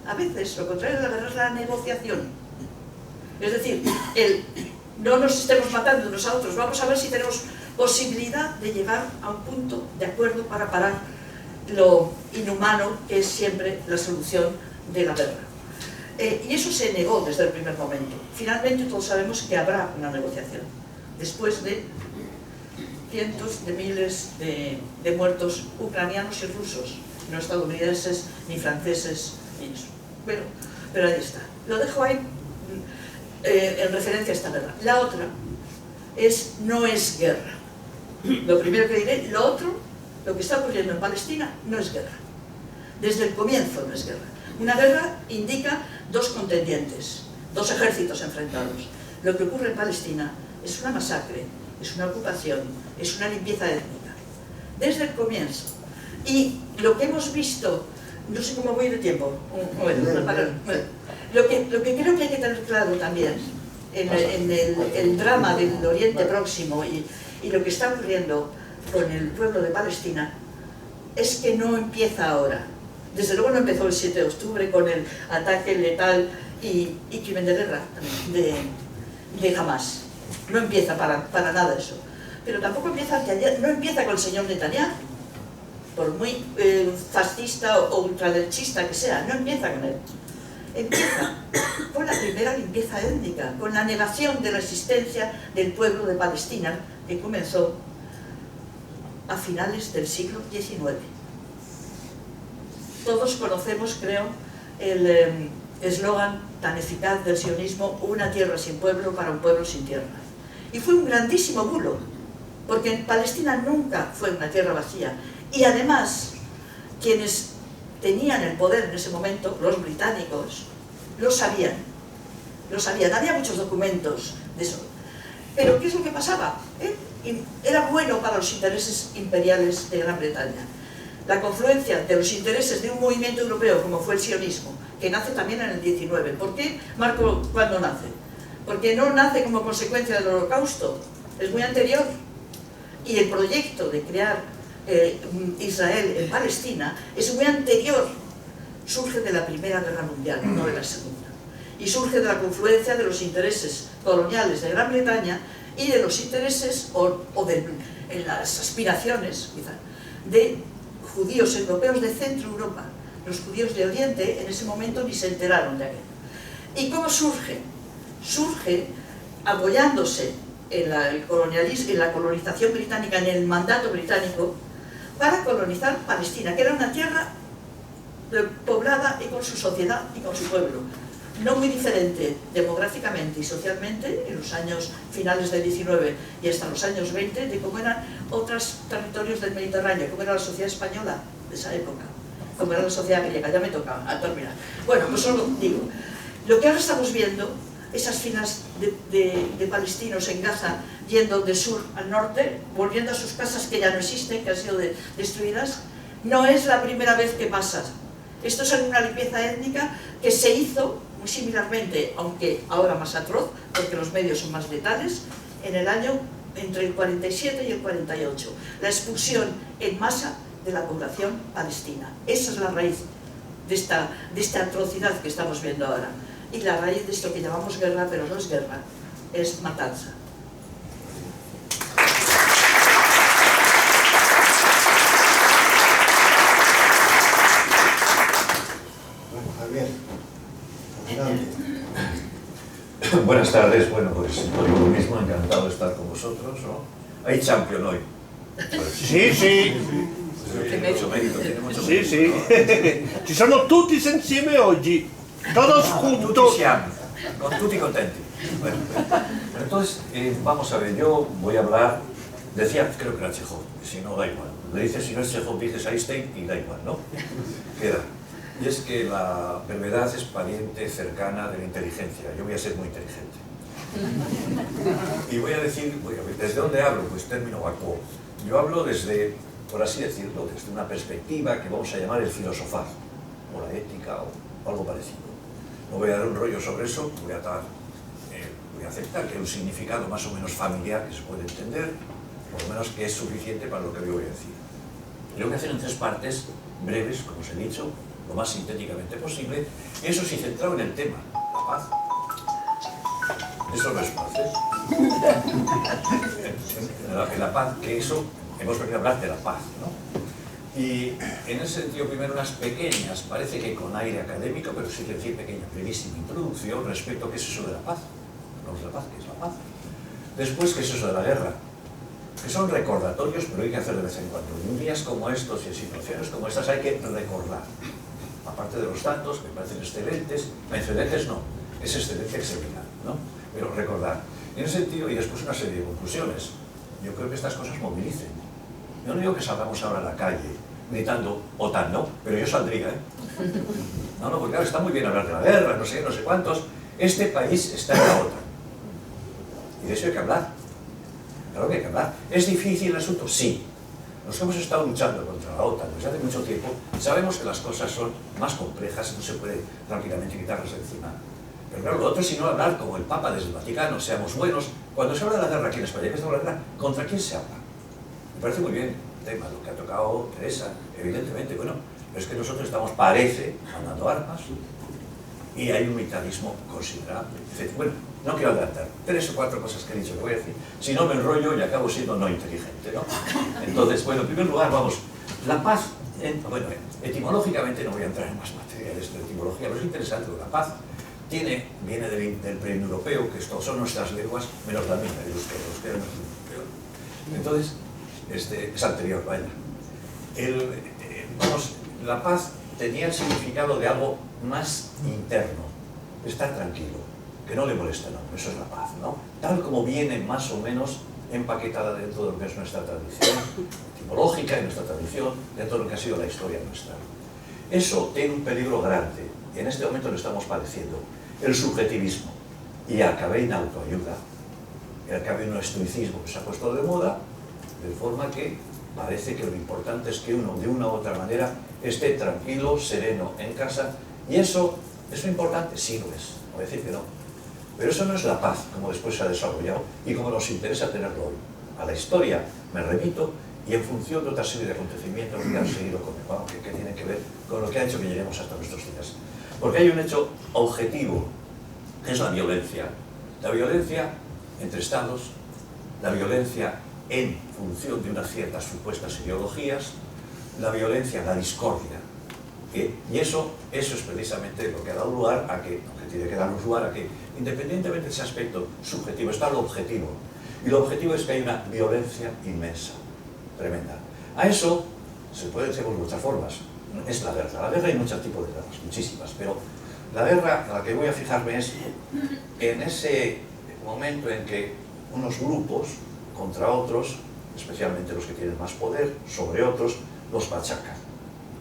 A veces lo contrario de la guerra es la negociación. Es decir, no nos estemos matando unos a otros, vamos a ver si tenemos posibilidad de llegar a un punto de acuerdo para parar lo inhumano que es siempre la solución de la guerra. Y eso se negó desde el primer momento. Finalmente todos sabemos que habrá una negociación, después de cientos de miles de muertos ucranianos y rusos, no estadounidenses ni franceses ni eso. Bueno, pero ahí está. Lo dejo ahí en referencia a esta guerra. La otra no es guerra. Lo primero que diré. Lo otro, lo que está ocurriendo en Palestina, no es guerra. Desde el comienzo no es guerra. Una guerra indica dos contendientes, dos ejércitos enfrentados. Lo que ocurre en Palestina es una masacre, es una ocupación, es una limpieza étnica. Desde el comienzo. Y lo que hemos visto, no sé cómo voy de tiempo, lo que creo que hay que tener claro también en el drama del Oriente Próximo y lo que está ocurriendo con el pueblo de Palestina es que no empieza ahora. Desde luego no empezó el 7 de octubre con el ataque letal y crimen de guerra de Hamas. No empieza para nada eso. Pero tampoco empieza no empieza con el señor Netanyahu, por muy fascista o ultraderechista que sea, no empieza con él. Empieza con la primera limpieza étnica, con la negación de la existencia del pueblo de Palestina, que comenzó a finales del siglo XIX. Todos conocemos, creo, el eslogan tan eficaz del sionismo: una tierra sin pueblo para un pueblo sin tierra. Y fue un grandísimo bulo, porque Palestina nunca fue una tierra vacía. Y además, quienes tenían el poder en ese momento, los británicos, lo sabían. Había muchos documentos de eso. Pero ¿qué es lo que pasaba? Era bueno para los intereses imperiales de Gran Bretaña. La confluencia de los intereses de un movimiento europeo como fue el sionismo, que nace también en el 19. ¿Por qué marco cuándo nace? Porque no nace como consecuencia del Holocausto, es muy anterior. Y el proyecto de crear Israel en Palestina es muy anterior. Surge de la Primera Guerra Mundial, no de la Segunda. Y surge de la confluencia de los intereses coloniales de Gran Bretaña y de los intereses, en las aspiraciones, quizá, de judíos europeos de Centro Europa. Los judíos de Oriente en ese momento ni se enteraron de aquello. ¿Y cómo surge? Surge apoyándose en la colonización británica, en el mandato británico, para colonizar Palestina, que era una tierra poblada y con su sociedad y con su pueblo. No muy diferente demográficamente y socialmente en los años finales del 19 y hasta los años 20 de cómo eran otros territorios del Mediterráneo, cómo era la sociedad española de esa época, cómo era la sociedad griega. Ya me toca a terminar. Bueno, pues solo digo, lo que ahora estamos viendo, esas filas de palestinos en Gaza yendo de sur al norte, volviendo a sus casas que ya no existen, que han sido destruidas, no es la primera vez que pasa. Esto es una limpieza étnica que se hizo muy similarmente, aunque ahora más atroz, porque los medios son más letales, en el año entre el 47 y el 48. La expulsión en masa de la población palestina. Esa es la raíz de esta atrocidad que estamos viendo ahora. Y la raíz de esto que llamamos guerra, pero no es guerra, es matanza. Bueno, Javier, adelante. Buenas tardes, bueno, pues por lo mismo, encantado de estar con vosotros, ¿no? Hay champion hoy. Sì, sì, Tiene mucho mérito, tiene mucho sì, mérito, sì. ¿no? Ci sono tutti insieme oggi, todos Tutti juntos. siamo, con tutti contenti. Bueno, entonces, vamos a ver, yo voy a hablar, decía, creo que era Chekhov, si no da igual. Le dices, si no es Chekhov, dices Einstein y da igual, ¿no? Queda. Y es que la enfermedad es pariente cercana de la inteligencia. Yo voy a ser muy inteligente. Y voy a decir, ¿desde dónde hablo? Pues término vacuo. Yo hablo desde, por así decirlo, desde una perspectiva que vamos a llamar el filosofar, o la ética, o algo parecido. No voy a dar un rollo sobre eso, voy a dar voy a aceptar que hay un significado más o menos familiar que se puede entender, por lo menos que es suficiente para lo que yo voy a decir. Y lo voy a hacer en 3 partes breves, como os he dicho, lo más sintéticamente posible, eso sí centrado en el tema, la paz. Eso no es paz, ¿eh? En la paz, que eso, hemos venido a hablar de la paz, ¿no? Y en ese sentido, primero unas pequeñas, parece que con aire académico, pero sí que decir pequeña, brevísima introducción respecto a qué es eso de la paz. Hablamos de la paz, ¿qué es la paz? Después, ¿qué es eso de la guerra? Que son recordatorios, pero hay que hacer de vez en cuando. En días como estos y en situaciones como estas hay que recordar. Aparte de los datos, que me parecen excelentes no, es excelencia excepcional, ¿no? Pero recordar. En ese sentido, y después una serie de conclusiones. Yo creo que estas cosas movilicen. Yo no digo que salgamos ahora a la calle gritando OTAN, no, pero yo saldría, ¿eh? No, porque claro, está muy bien hablar de la guerra, no sé cuántos. Este país está en la OTAN. Y de eso hay que hablar. Claro que hay que hablar. ¿Es difícil el asunto? Sí. Los que hemos estado luchando contra la OTAN desde hace mucho tiempo, sabemos que las cosas son más complejas, no se puede tranquilamente quitarlas de encima. Pero claro, lo otro es si no hablar como el Papa desde el Vaticano, seamos buenos. Cuando se habla de la guerra aquí en España, ¿qué es la guerra? ¿Contra quién se habla? Me parece muy bien el tema, lo que ha tocado Teresa, evidentemente, bueno, pero es que nosotros estamos, parece, mandando armas, y hay un militarismo considerable. Bueno, no quiero adelantar, 3 o 4 cosas que he dicho que voy a decir, si no me enrollo y acabo siendo no inteligente, ¿no? Entonces, bueno, en primer lugar, vamos, la paz, bueno, etimológicamente no voy a entrar en más materia de esto de etimología, pero es interesante, la paz viene del pre-europeo, que esto son nuestras lenguas, menos la mía, el euskera no es europeo. Entonces, es anterior, vaya. Vamos, la paz tenía el significado de algo más interno, estar tranquilo, que no le moleste, no, eso es la paz, ¿no? Tal como viene más o menos empaquetada dentro de lo que es nuestra tradición etimológica y nuestra tradición, dentro de lo que ha sido la historia nuestra. Eso tiene un peligro grande, y en este momento lo estamos padeciendo, el subjetivismo, y acabé en autoayuda, y acabé en un estoicismo que se ha puesto de moda, de forma que parece que lo importante es que uno, de una u otra manera, esté tranquilo, sereno en casa, y eso es importante, sí lo es, no voy a decir que no. Pero eso no es la paz, como después se ha desarrollado, y como nos interesa tenerlo hoy. A la historia me remito, y en función de otra serie de acontecimientos que han seguido que tienen que ver con lo que ha hecho que lleguemos hasta nuestros días. Porque hay un hecho objetivo, que es la violencia. La violencia entre estados, la violencia en función de unas ciertas supuestas ideologías, la violencia, la discordia. Y eso es precisamente lo que ha dado lugar a que, tiene que darnos lugar a que, independientemente de ese aspecto subjetivo, está lo objetivo. Y lo objetivo es que hay una violencia inmensa, tremenda. A eso se puede decir por muchas formas. Es la guerra. La guerra hay muchos tipos de guerras, muchísimas, pero la guerra a la que voy a fijarme es en ese momento en que unos grupos contra otros, especialmente los que tienen más poder, sobre otros, los machacan.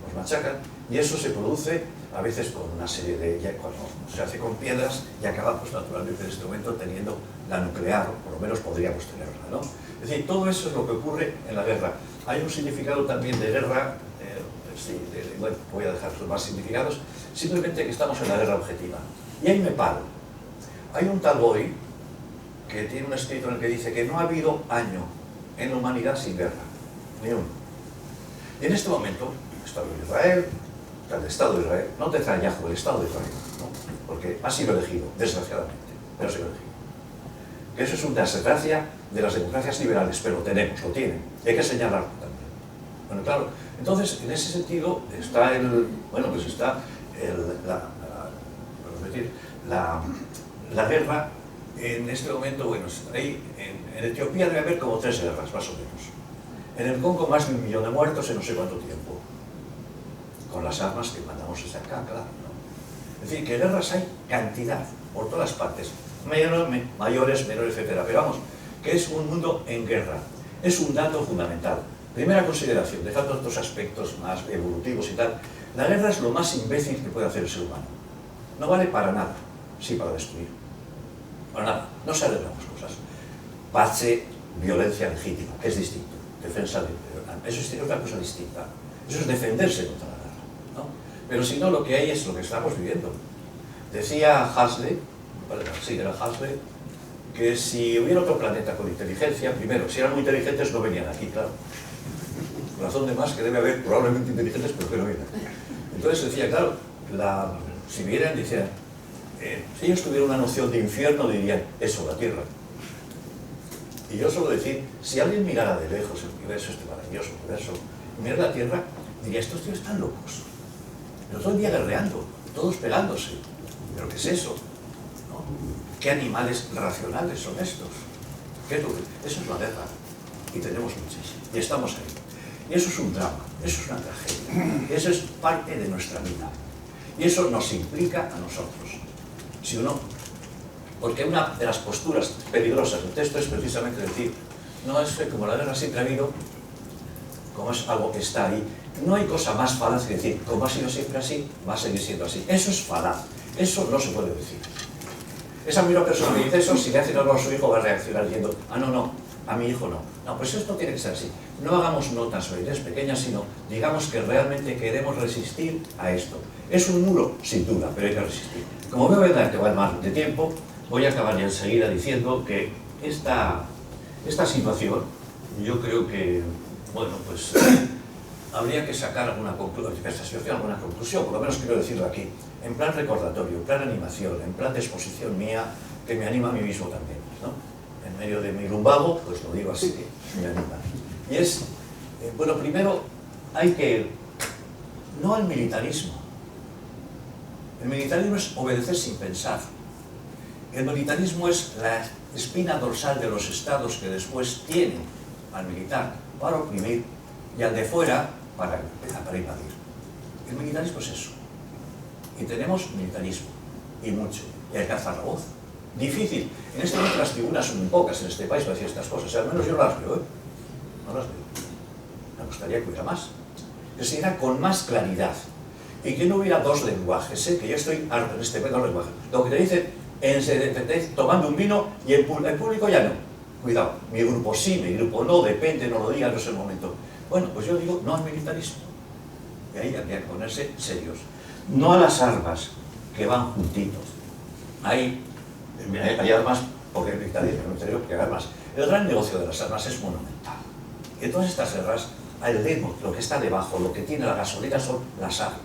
Los machacan y eso se produce a veces con una serie de... cuando se hace con piedras y acabamos naturalmente en este momento teniendo la nuclear, o por lo menos podríamos tenerla, ¿no? Es decir, todo eso es lo que ocurre en la guerra. Hay un significado también de guerra, bueno, voy a dejar los más significados, simplemente que estamos en la guerra objetiva. Y ahí me paro. Hay un tal Boy que tiene un escrito en el que dice que no ha habido año en la humanidad sin guerra, ni uno. Y en este momento, el Estado de Israel, el Estado de Israel, no Netanyahu, el Estado de Israel, ¿no? Porque ha sido elegido, desgraciadamente, pero ha sido elegido. Que eso es una desgracia de las democracias liberales, pero lo tienen, y hay que señalarlo también. Bueno, claro, entonces, en ese sentido, está la guerra, en este momento, bueno, en Etiopía debe haber como 3 guerras, más o menos. En el Congo más de 1 millón de muertos en no sé cuánto tiempo. Con las armas que mandamos desde acá, claro, ¿no? Es decir, que guerras hay cantidad, por todas partes, mayores, menores, etc. Pero vamos, que es un mundo en guerra. Es un dato fundamental. Primera consideración, dejando otros aspectos más evolutivos y tal, la guerra es lo más imbécil que puede hacer el ser humano. No vale para nada, sí para destruir. Para nada, no se arreglan las cosas. Paz, violencia legítima, que es distinto. Defensa de... Eso es otra cosa distinta. Eso es defenderse contra la guerra, ¿no? Pero si no, lo que hay es lo que estamos viviendo. Decía Huxley, sí, era Huxley, que si hubiera otro planeta con inteligencia, primero, si eran muy inteligentes no venían aquí, claro. Razón de más que debe haber probablemente inteligentes, pero que no vienen. Entonces decía, claro, si vieran, decían, si ellos tuvieran una noción de infierno, dirían, eso, la Tierra. Y yo suelo decir, si alguien mirara de lejos el universo, este maravilloso universo, y mirara la Tierra, diría, estos tíos están locos. Pero todo el día guerreando, todos pegándose. ¿Pero qué es eso? ¿No? ¿Qué animales racionales son estos? Eso es la guerra. Y tenemos muchísimo. Y estamos ahí. Y eso es un drama, eso es una tragedia. Y eso es parte de nuestra vida. Y eso nos implica a nosotros. Si uno... Porque una de las posturas peligrosas del texto es precisamente decir, no es que como la guerra siempre ha habido, como es algo que está ahí, no hay cosa más falaz que decir, como ha sido siempre así, va a seguir siendo así. Eso es falaz, eso no se puede decir. Esa misma persona que dice eso, si le hace algo a su hijo, va a reaccionar diciendo, ah, no, a mi hijo no. No, pues esto tiene que ser así. No hagamos notas o ideas pequeñas, sino digamos que realmente queremos resistir a esto. Es un muro, sin duda, pero hay que resistir. Como veo que va mal de tiempo, voy a acabar ya enseguida diciendo que esta situación, yo creo que, bueno, pues habría que sacar alguna conclusión, por lo menos quiero decirlo aquí, en plan recordatorio, en plan animación, en plan de exposición mía, que me anima a mí mismo también, ¿no? En medio de mi lumbago, pues lo digo así, me anima. Y es, bueno, primero hay que, no al militarismo. El militarismo es obedecer sin pensar. El militarismo es la espina dorsal de los estados que después tienen al militar para oprimir y al de fuera para invadir. El militarismo es eso. Y tenemos militarismo, y mucho, y hay que alzar la voz. Difícil. En este momento las tribunas son muy pocas en este país para decir estas cosas, al menos yo no las veo, no las veo. Me gustaría que hubiera más. Que se diera con más claridad. Y que no hubiera dos lenguajes, que yo estoy harto en este dos lenguajes. Lo que te dicen tomando un vino y el público ya no. Cuidado, mi grupo sí, mi grupo no, depende, no lo diga, no es el momento. Bueno, pues yo digo no al militarismo. Y ahí habría que ponerse serios. No a las armas, que van juntitos. Hay armas, porque el militarismo, que hay armas. El gran negocio de las armas es monumental. Y en todas estas guerras, el ritmo, lo que está debajo, lo que tiene la gasolina son las armas.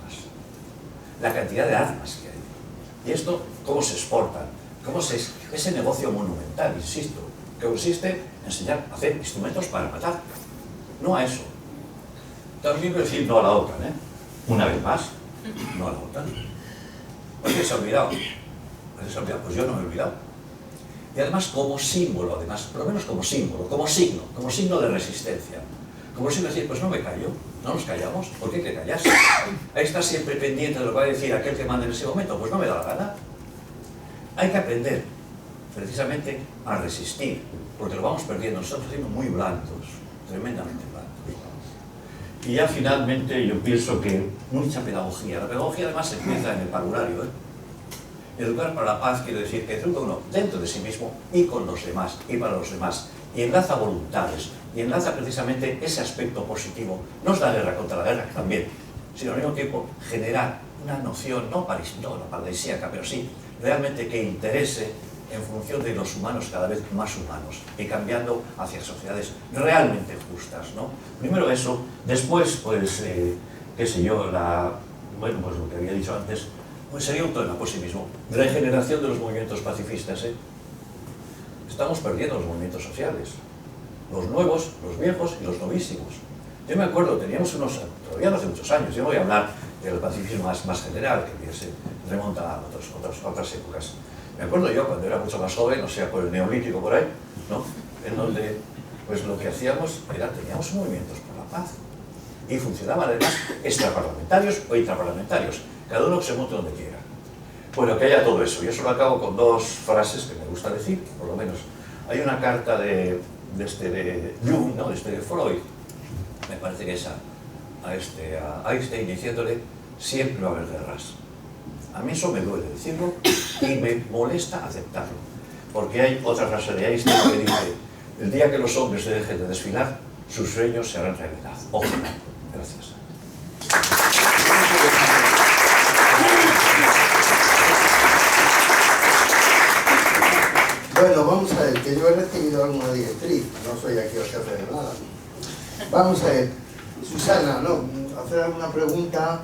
La cantidad de armas que hay. Y esto, ¿cómo se exportan? Ese negocio monumental, insisto, que consiste en enseñar a hacer instrumentos para matar. No a eso. También quiero decir no a la OTAN, una vez más, no a la OTAN. ¿Por qué se ha olvidado? Pues yo no me he olvidado. Y además como símbolo, por lo menos como símbolo, como signo de resistencia. Como signo de decir, pues no me callo, no nos callamos, ¿por qué hay que callarse? Ahí está siempre pendiente de lo que va a decir aquel que manda en ese momento, pues no me da la gana. Hay que aprender, precisamente, a resistir, porque lo vamos perdiendo, nos estamos haciendo muy blandos, tremendamente blandos. Y ya finalmente yo pienso que mucha pedagogía. La pedagogía además empieza en el parvulario. Educar para la paz quiere decir que educa uno dentro de sí mismo y con los demás, y para los demás. Y enlaza voluntades, y enlaza precisamente ese aspecto positivo. No es la guerra contra la guerra, que también, sino al mismo tiempo generar una noción, no paradisíaca, pero sí realmente que interese en función de los humanos cada vez más humanos y cambiando hacia sociedades realmente justas, ¿no? Primero eso, después, pues, qué sé yo, bueno, pues lo que había dicho antes, pues sería un tema por sí mismo. Regeneración de los movimientos pacifistas, Estamos perdiendo los movimientos sociales. Los nuevos, los viejos y los novísimos. Yo me acuerdo, teníamos todavía no hace muchos años, yo voy a hablar del pacifismo más general, que se remonta a otras épocas. Me acuerdo yo cuando era mucho más joven, o sea, por el neolítico por ahí, ¿no? En donde, pues lo que hacíamos teníamos movimientos por la paz. Y funcionaban además extraparlamentarios o intraparlamentarios, cada uno que se monte donde quiera. Bueno, que haya todo eso. Yo solo acabo con dos frases que me gusta decir, por lo menos. Hay una carta de Jung, ¿no? de Freud, me parece que esa, a Einstein diciéndole, siempre va a haber guerras. A mí eso me duele decirlo y me molesta aceptarlo, porque hay otra frase de Einstein que dice, el día que los hombres dejen de desfilar, sus sueños se harán realidad. Ojalá. Gracias. Bueno, vamos a ver, que yo he recibido alguna directriz, no soy aquí el jefe de nada. Vamos a ver, Susana, ¿no? Hacer alguna pregunta,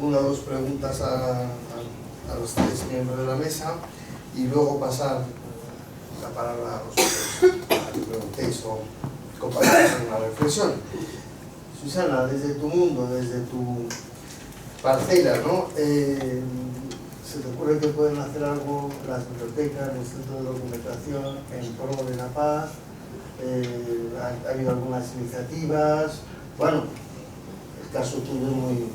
una o dos preguntas a los tres miembros de la mesa y luego pasar la palabra a vosotros para que preguntéis o compartáis una reflexión. Susana, desde tu mundo, desde tu parcela, ¿no? ¿Se te ocurre que pueden hacer algo las bibliotecas, el centro de documentación en pro de la paz? ¿Ha habido algunas iniciativas? Bueno, el caso tuyo es muy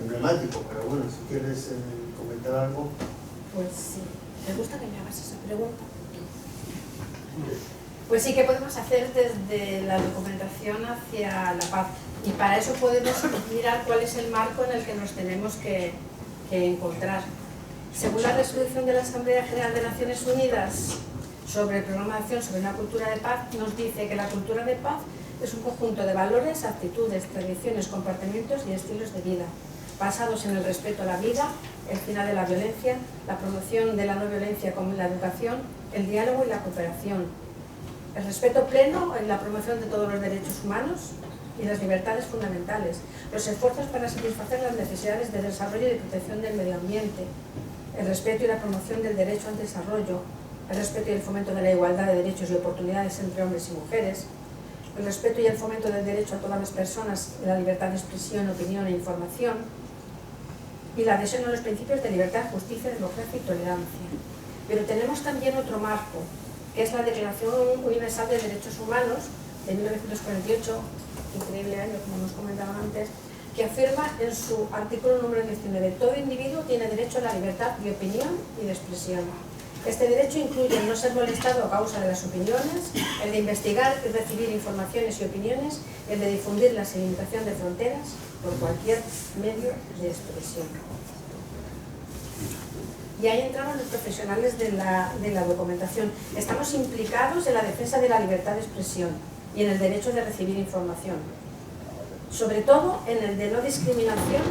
emblemático, pero bueno, si quieres comentar algo. Pues sí, me gusta que me hagas esa pregunta. Pues sí, ¿qué podemos hacer desde la documentación hacia la paz? Y para eso podemos mirar cuál es el marco en el que nos tenemos que encontrar. Según la resolución de la Asamblea General de Naciones Unidas sobre el programa de acción sobre una cultura de paz, nos dice que la cultura de paz es un conjunto de valores, actitudes, tradiciones, comportamientos y estilos de vida, basados en el respeto a la vida, el final de la violencia, la promoción de la no violencia como la educación, el diálogo y la cooperación, el respeto pleno en la promoción de todos los derechos humanos y las libertades fundamentales, los esfuerzos para satisfacer las necesidades de desarrollo y de protección del medio ambiente, el respeto y la promoción del derecho al desarrollo, el respeto y el fomento de la igualdad de derechos y oportunidades entre hombres y mujeres, el respeto y el fomento del derecho a todas las personas de la libertad de expresión, opinión e información, y la adhesión a los principios de libertad, justicia, democracia y tolerancia. Pero tenemos también otro marco, que es la Declaración Universal de Derechos Humanos de 1948, increíble año, como nos comentaban antes, que afirma en su artículo número 19: todo individuo tiene derecho a la libertad de opinión y de expresión. Este derecho incluye el no ser molestado a causa de las opiniones, el de investigar y recibir informaciones y opiniones, el de difundirlas sin limitación de fronteras por cualquier medio de expresión. Y ahí entraban los profesionales de la documentación. Estamos implicados en la defensa de la libertad de expresión y en el derecho de recibir información. Sobre todo en el de no discriminación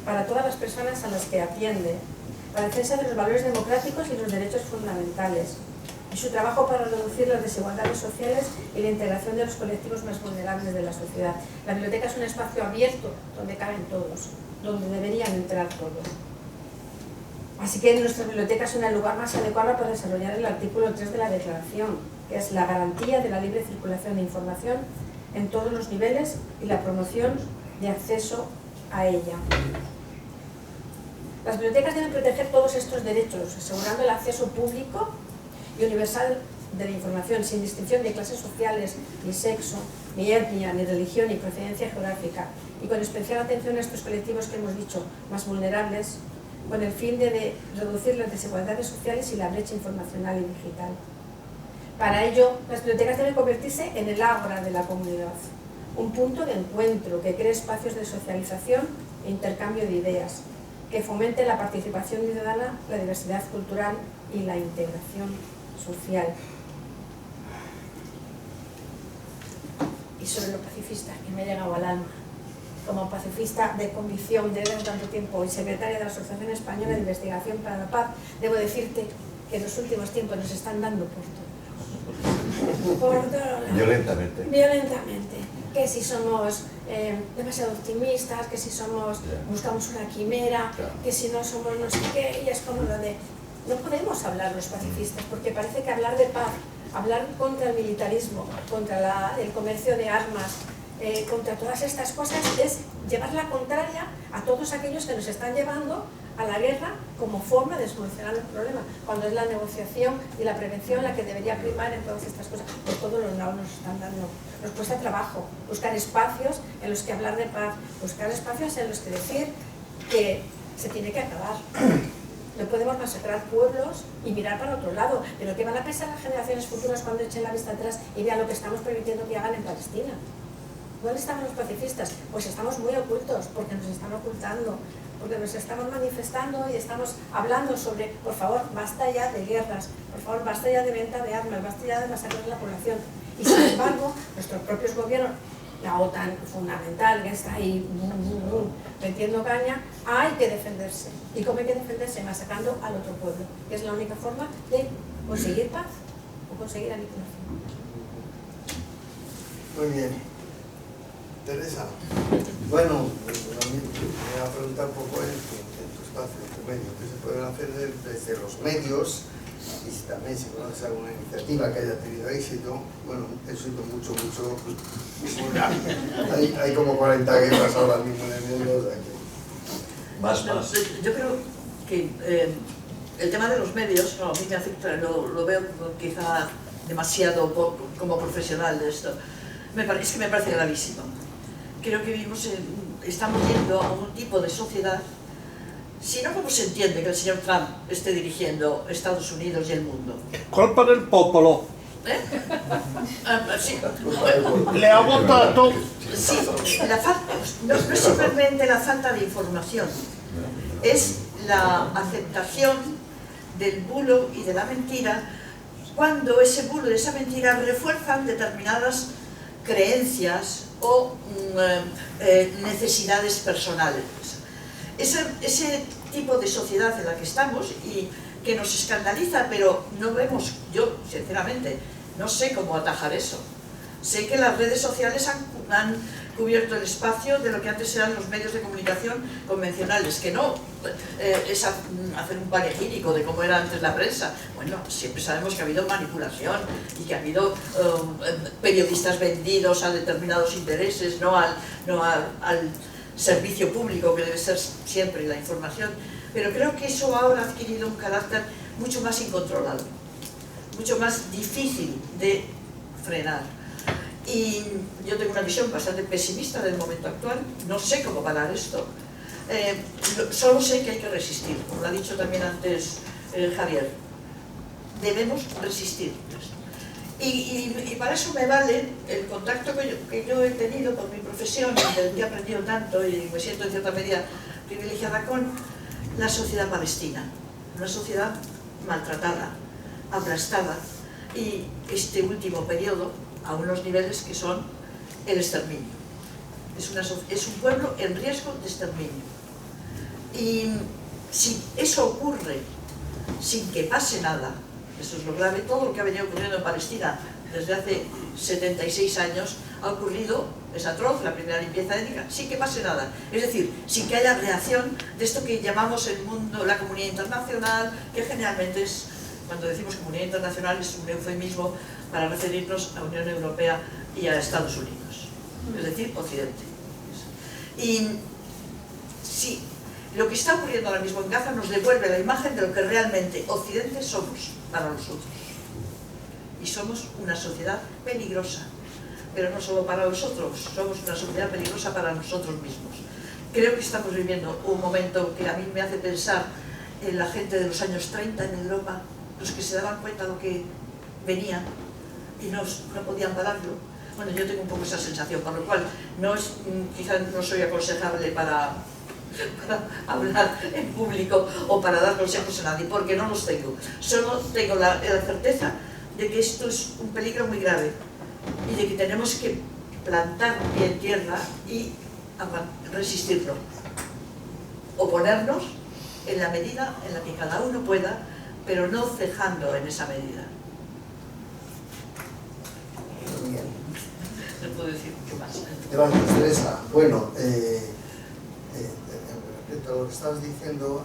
para todas las personas a las que atiende, la defensa de los valores democráticos y los derechos fundamentales, y su trabajo para reducir las desigualdades sociales y la integración de los colectivos más vulnerables de la sociedad. La biblioteca es un espacio abierto donde caben todos, donde deberían entrar todos. Así que nuestra biblioteca es el lugar más adecuado para desarrollar el artículo 3 de la Declaración, que es la garantía de la libre circulación de información en todos los niveles y la promoción de acceso a ella. Las bibliotecas deben proteger todos estos derechos, asegurando el acceso público y universal de la información, sin distinción de clases sociales, ni sexo, ni etnia, ni religión, ni procedencia geográfica, y con especial atención a estos colectivos que hemos dicho más vulnerables, con el fin de reducir las desigualdades sociales y la brecha informacional y digital. Para ello, las bibliotecas deben convertirse en el ágora de la comunidad, un punto de encuentro que cree espacios de socialización e intercambio de ideas, que fomente la participación ciudadana, la diversidad cultural y la integración social. Y sobre lo pacifista, que me ha llegado al alma. Como pacifista de convicción desde hace tanto tiempo y secretaria de la Asociación Española de Investigación para la Paz, debo decirte que en los últimos tiempos nos están dando por todos. Por todos. Violentamente. Violentamente. Que si somos demasiado optimistas, que si buscamos una quimera, que si no somos no sé qué, y es como lo de... No podemos hablar los pacifistas, porque parece que hablar de paz, hablar contra el militarismo, contra el comercio de armas, contra todas estas cosas, es llevar la contraria a todos aquellos que nos están llevando a la guerra como forma de solucionar el problema, cuando es la negociación y la prevención la que debería primar en todas estas cosas. Por todos los lados nos están dando. Nos cuesta trabajo buscar espacios en los que hablar de paz, buscar espacios en los que decir que se tiene que acabar. No podemos masacrar pueblos y mirar para otro lado, pero ¿qué van a pensar las generaciones futuras cuando echen la vista atrás y vean lo que estamos permitiendo que hagan en Palestina? ¿Dónde estamos los pacifistas? Pues estamos muy ocultos, porque nos están ocultando, porque nos estamos manifestando y estamos hablando sobre, por favor, basta ya de guerras, por favor, basta ya de venta de armas, basta ya de masacrar a la población. Y sin embargo, nuestros propios gobiernos, la OTAN fundamental, que está ahí metiendo caña, hay que defenderse. ¿Y cómo hay que defenderse? Masacrando al otro pueblo, que es la única forma de conseguir paz o conseguir aniquilación. Muy bien. Teresa. Bueno, a mí me voy a preguntar un poco en tu espacio, en tu medio, ¿qué se pueden hacer desde los medios? Y si también si conoces alguna iniciativa que haya tenido éxito, bueno, éxito mucho, hay como 40 guerras ahora mismo en el mundo, o sea que... Más. Yo creo que el tema de los medios, no, a mí me afecta, lo veo quizá demasiado como profesional de esto. Es que me parece gravísimo. Creo que estamos yendo a un tipo de sociedad, si no, ¿cómo se entiende que el señor Trump esté dirigiendo Estados Unidos y el mundo? Colpa del popolo. Sí. Le ha votato. Sí, no es simplemente la falta de información, es la aceptación del bulo y de la mentira, cuando ese bulo y esa mentira refuerzan determinadas creencias o necesidades personales. Ese tipo de sociedad en la que estamos y que nos escandaliza, pero no vemos, yo sinceramente no sé cómo atajar eso. Sé que las redes sociales han cubierto el espacio de lo que antes eran los medios de comunicación convencionales, que no es hacer un panegírico de cómo era antes la prensa. Bueno, siempre sabemos que ha habido manipulación y que ha habido periodistas vendidos a determinados intereses, no al servicio público que debe ser siempre la información, pero creo que eso ahora ha adquirido un carácter mucho más incontrolado, mucho más difícil de frenar. Y yo tengo una visión bastante pesimista del momento actual, no sé cómo parar esto, solo sé que hay que resistir, como lo ha dicho también antes Javier, debemos resistir. Y para eso me vale el contacto que yo he tenido con mi profesión, del que he aprendido tanto y me siento en cierta medida privilegiada con la sociedad palestina, una sociedad maltratada, aplastada, y este último periodo a unos niveles que son el exterminio. Es un pueblo en riesgo de exterminio. Y si eso ocurre sin que pase nada, eso es lo grave, todo lo que ha venido ocurriendo en Palestina desde hace 76 años ha ocurrido, es atroz, la primera limpieza étnica, sin que pase nada. Es decir, sin que haya reacción de esto que llamamos el mundo, la comunidad internacional, que generalmente es, cuando decimos comunidad internacional, es un eufemismo para referirnos a Unión Europea y a Estados Unidos, es decir, Occidente. Y si lo que está ocurriendo ahora mismo en Gaza nos devuelve la imagen de lo que realmente Occidente somos para nosotros. Y somos una sociedad peligrosa, pero no solo para nosotros, somos una sociedad peligrosa para nosotros mismos. Creo que estamos viviendo un momento que a mí me hace pensar en la gente de los años 30 en Europa, los que se daban cuenta de lo que venía y no podían pararlo. Bueno, yo tengo un poco esa sensación, por lo cual quizás no soy aconsejable para hablar en público o para dar consejos a nadie, porque no los tengo. Solo tengo la certeza de que esto es un peligro muy grave y de que tenemos que plantar pie en tierra y resistirlo, oponernos en la medida en la que cada uno pueda, pero no cejando en esa medida. Bien. No puedo decir mucho más. Gracias, Teresa. Bueno, respecto a lo que estabas diciendo,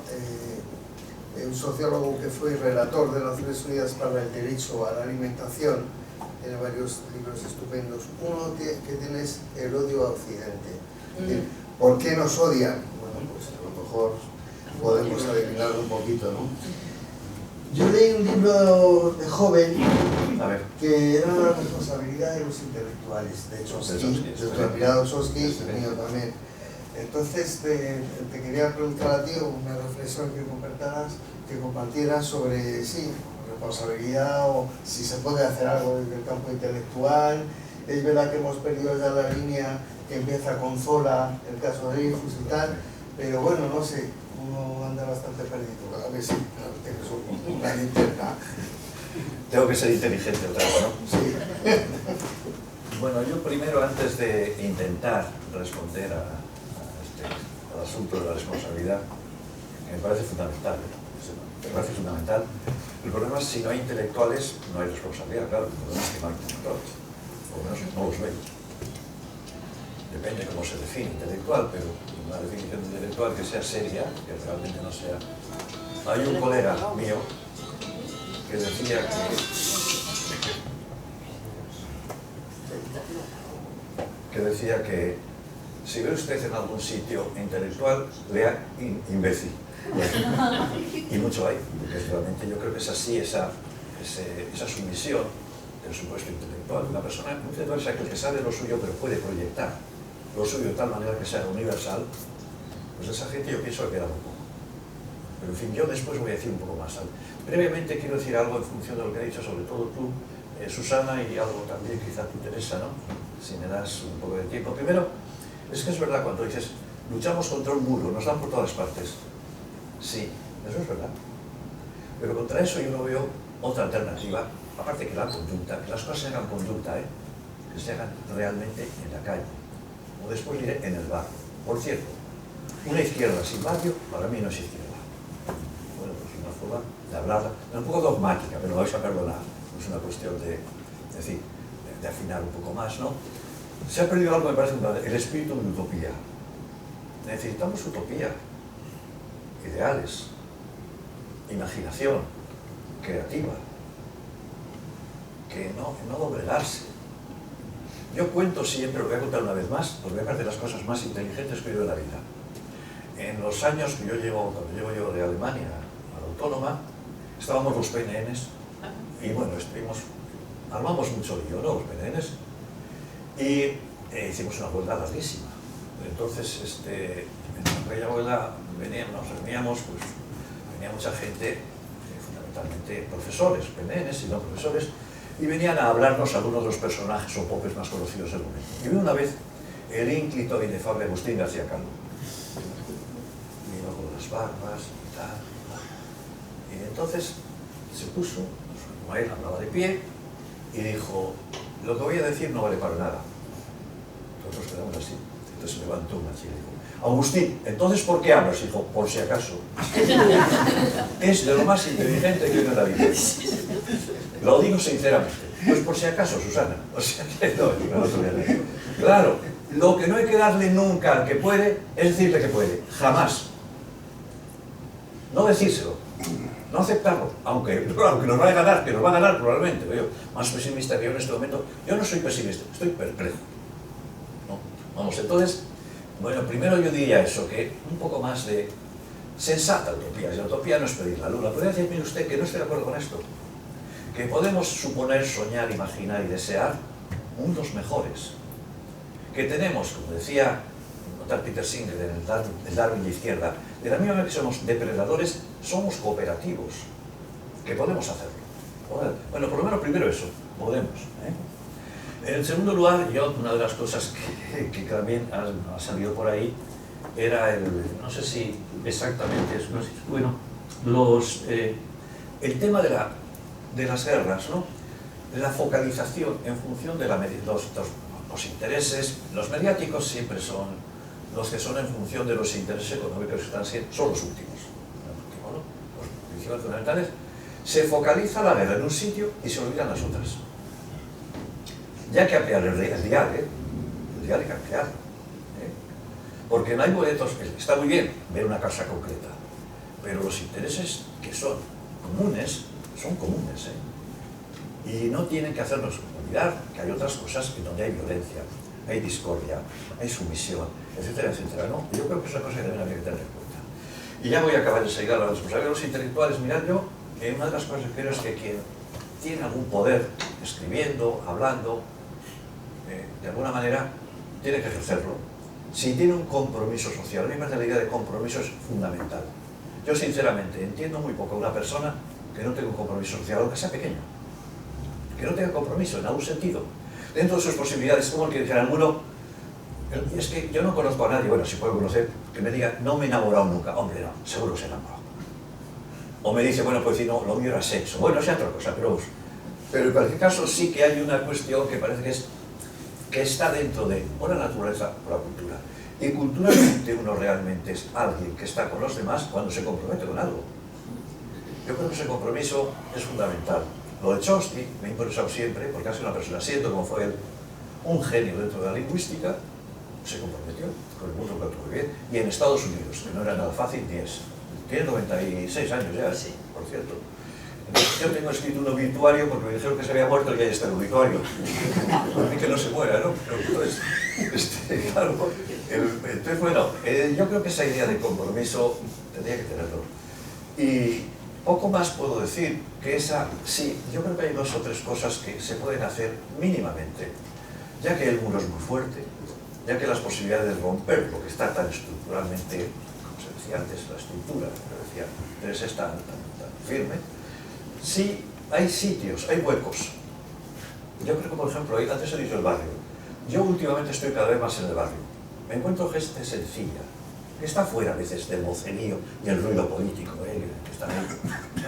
un sociólogo que fue relator de las Naciones Unidas para el Derecho a la Alimentación, tiene varios libros estupendos. Uno que tiene es El odio a Occidente. ¿Por qué nos odian? Bueno, pues a lo mejor podemos adivinarlo un poquito, ¿no? Yo leí un libro de joven que era la responsabilidad de los intelectuales, de Chomsky, de tu admirado Chomsky, y mío también. Entonces te quería preguntar a ti una reflexión que compartieras sobre, sí, responsabilidad o si se puede hacer algo desde el campo intelectual. Es verdad que hemos perdido ya la línea que empieza con Zola, el caso de Dreyfus y tal, pero bueno, no sé, uno anda bastante perdido, cada vez sí, tienes una linterna. Tengo que ser inteligente otra vez, ¿no? Sí. Bueno, yo primero, antes de intentar responder al asunto de la responsabilidad, que me parece fundamental, el problema es si no hay intelectuales, no hay responsabilidad, claro, el problema es que no hay intelectuales, por lo menos no los veo. Depende cómo se define intelectual, pero una definición de intelectual que sea seria, que realmente no sea... Hay un colega mío que decía que si ve usted en algún sitio intelectual, lea imbécil. Y mucho hay, porque realmente yo creo que es así esa sumisión del supuesto intelectual. Una persona intelectual es aquel que sabe lo suyo, pero puede proyectar lo suyo de tal manera que sea universal. Pues esa gente yo pienso que queda un poco. Pero en fin, yo después voy a decir un poco más. Brevemente quiero decir algo en función de lo que ha dicho, sobre todo tú, Susana, y algo también quizá te interesa, ¿no? Si me das un poco de tiempo. Primero, es que es verdad cuando dices, luchamos contra un muro, nos dan por todas partes. Sí, eso es verdad. Pero contra eso yo no veo otra alternativa, aparte que la conducta, que las cosas se hagan conducta, que se hagan realmente en la calle. O después diré en el barrio. Por cierto, una izquierda sin barrio para mí no es izquierda. Bueno, pues una forma de hablarla, un poco dogmática, pero lo vais a perdonar. Es una cuestión de decir, de afinar un poco más, ¿no? Se ha perdido algo, me parece, el espíritu de utopía. Necesitamos utopía, ideales, imaginación creativa, que no doblegarse. Yo cuento siempre, lo voy a contar una vez más, porque me parece de las cosas más inteligentes que he oído en la vida. En los años que cuando llego yo de Alemania a la Autónoma, estábamos los PNNs, y bueno, armamos mucho lío, ¿no? Los PNNs, y hicimos una huelga larguísima. Entonces, en aquella huelga nos reuníamos, pues venía mucha gente, fundamentalmente profesores, PNNs y no profesores, y venían a hablarnos algunos de los personajes o popes más conocidos del momento. Y vi una vez el ínclito e inefable Agustín García Calvo. Vino con las barbas y tal. Y entonces se puso, como él andaba de pie, y dijo, lo que voy a decir no vale para nada. Todos nos quedamos así. Entonces se levantó una chica y dijo, Agustín, ¿entonces por qué hablas? Dijo, por si acaso. Es de lo más inteligente que he oído en la vida. Lo digo sinceramente. Pues por si acaso, Susana. O sea, que no claro, lo que no hay que darle nunca al que puede es decirle que puede. Jamás. No decírselo. No aceptarlo. Aunque nos vaya a ganar, que nos va a ganar probablemente. Yo, más pesimista que yo en este momento. Yo no soy pesimista, estoy perplejo. ¿No? Vamos, entonces, bueno, primero yo diría eso, que un poco más de sensata utopía. Si la utopía no es pedir la luna. ¿Podría decirme usted que no estoy de acuerdo con esto? Que podemos suponer, soñar, imaginar y desear mundos mejores. Que tenemos, como decía Peter Singer en el Darwin de izquierda, de la misma manera que somos depredadores, somos cooperativos. Que podemos hacerlo. Bueno, por lo menos primero eso, podemos. En segundo lugar, una de las cosas que también ha salido por ahí era no sé si exactamente es, no sé, bueno, el tema de las guerras, ¿no? La focalización en función de los intereses. Los mediáticos siempre son los que son en función de los intereses económicos que son los últimos, ¿no? Los principales fundamentales. Se focaliza la guerra en un sitio y se olvidan las otras. Ya hay que ampliar el dial hay que ampliarlo, porque no hay boletos. Está muy bien ver una causa concreta, pero los intereses que son comunes, y no tienen que hacernos olvidar que hay otras cosas en donde hay violencia, hay discordia, hay sumisión, etcétera, etcétera, ¿no? Yo creo que es una cosa que también habría que tener en cuenta. Y ya voy a acabar enseguida la responsabilidad de los intelectuales. Mirad, yo, una de las cosas que creo es que quien tiene algún poder, escribiendo, hablando, de alguna manera, tiene que ejercerlo. Si tiene un compromiso social, a mí me parece la idea de compromiso es fundamental. Yo, sinceramente, entiendo muy poco a una persona que no tenga un compromiso social, aunque sea pequeño. Que no tenga compromiso en algún sentido. Dentro de sus posibilidades, como el que dijera alguno, y es que yo no conozco a nadie, bueno, si puedo conocer, que me diga, no me he enamorado nunca. Hombre, no, seguro se enamoró. O me dice, bueno, pues si no, lo mío era sexo. Bueno, es otra cosa, pero en cualquier caso sí que hay una cuestión que parece que es que está dentro de una naturaleza o la cultura. Y culturalmente uno realmente es alguien que está con los demás cuando se compromete con algo. Yo creo que ese compromiso es fundamental. Lo de Chomsky me ha interesado siempre porque ha sido una persona, siendo como fue él, un genio dentro de la lingüística, se comprometió con el mundo que lo bien. Y en Estados Unidos, que no era nada fácil, ni es. Tiene 96 años ya, sí, por cierto. Entonces, yo tengo escrito un obituario porque me dijeron que se había muerto y ahí está el obituario. Para mí que no se muera, ¿no? Pero entonces, claro, entonces bueno, yo creo que esa idea de compromiso tendría que tenerlo. Y poco más puedo decir que esa, sí, yo creo que hay 2 o 3 cosas que se pueden hacer mínimamente, ya que el muro es muy fuerte, ya que las posibilidades de romperlo, que está tan estructuralmente, como se decía antes, la estructura, como decía Andrés, es tan firme, sí hay sitios, hay huecos. Yo creo que, por ejemplo, antes he dicho el barrio. Yo últimamente estoy cada vez más en el barrio. Me encuentro gente sencilla, que está fuera a veces del vocerío y el ruido político, que está ahí.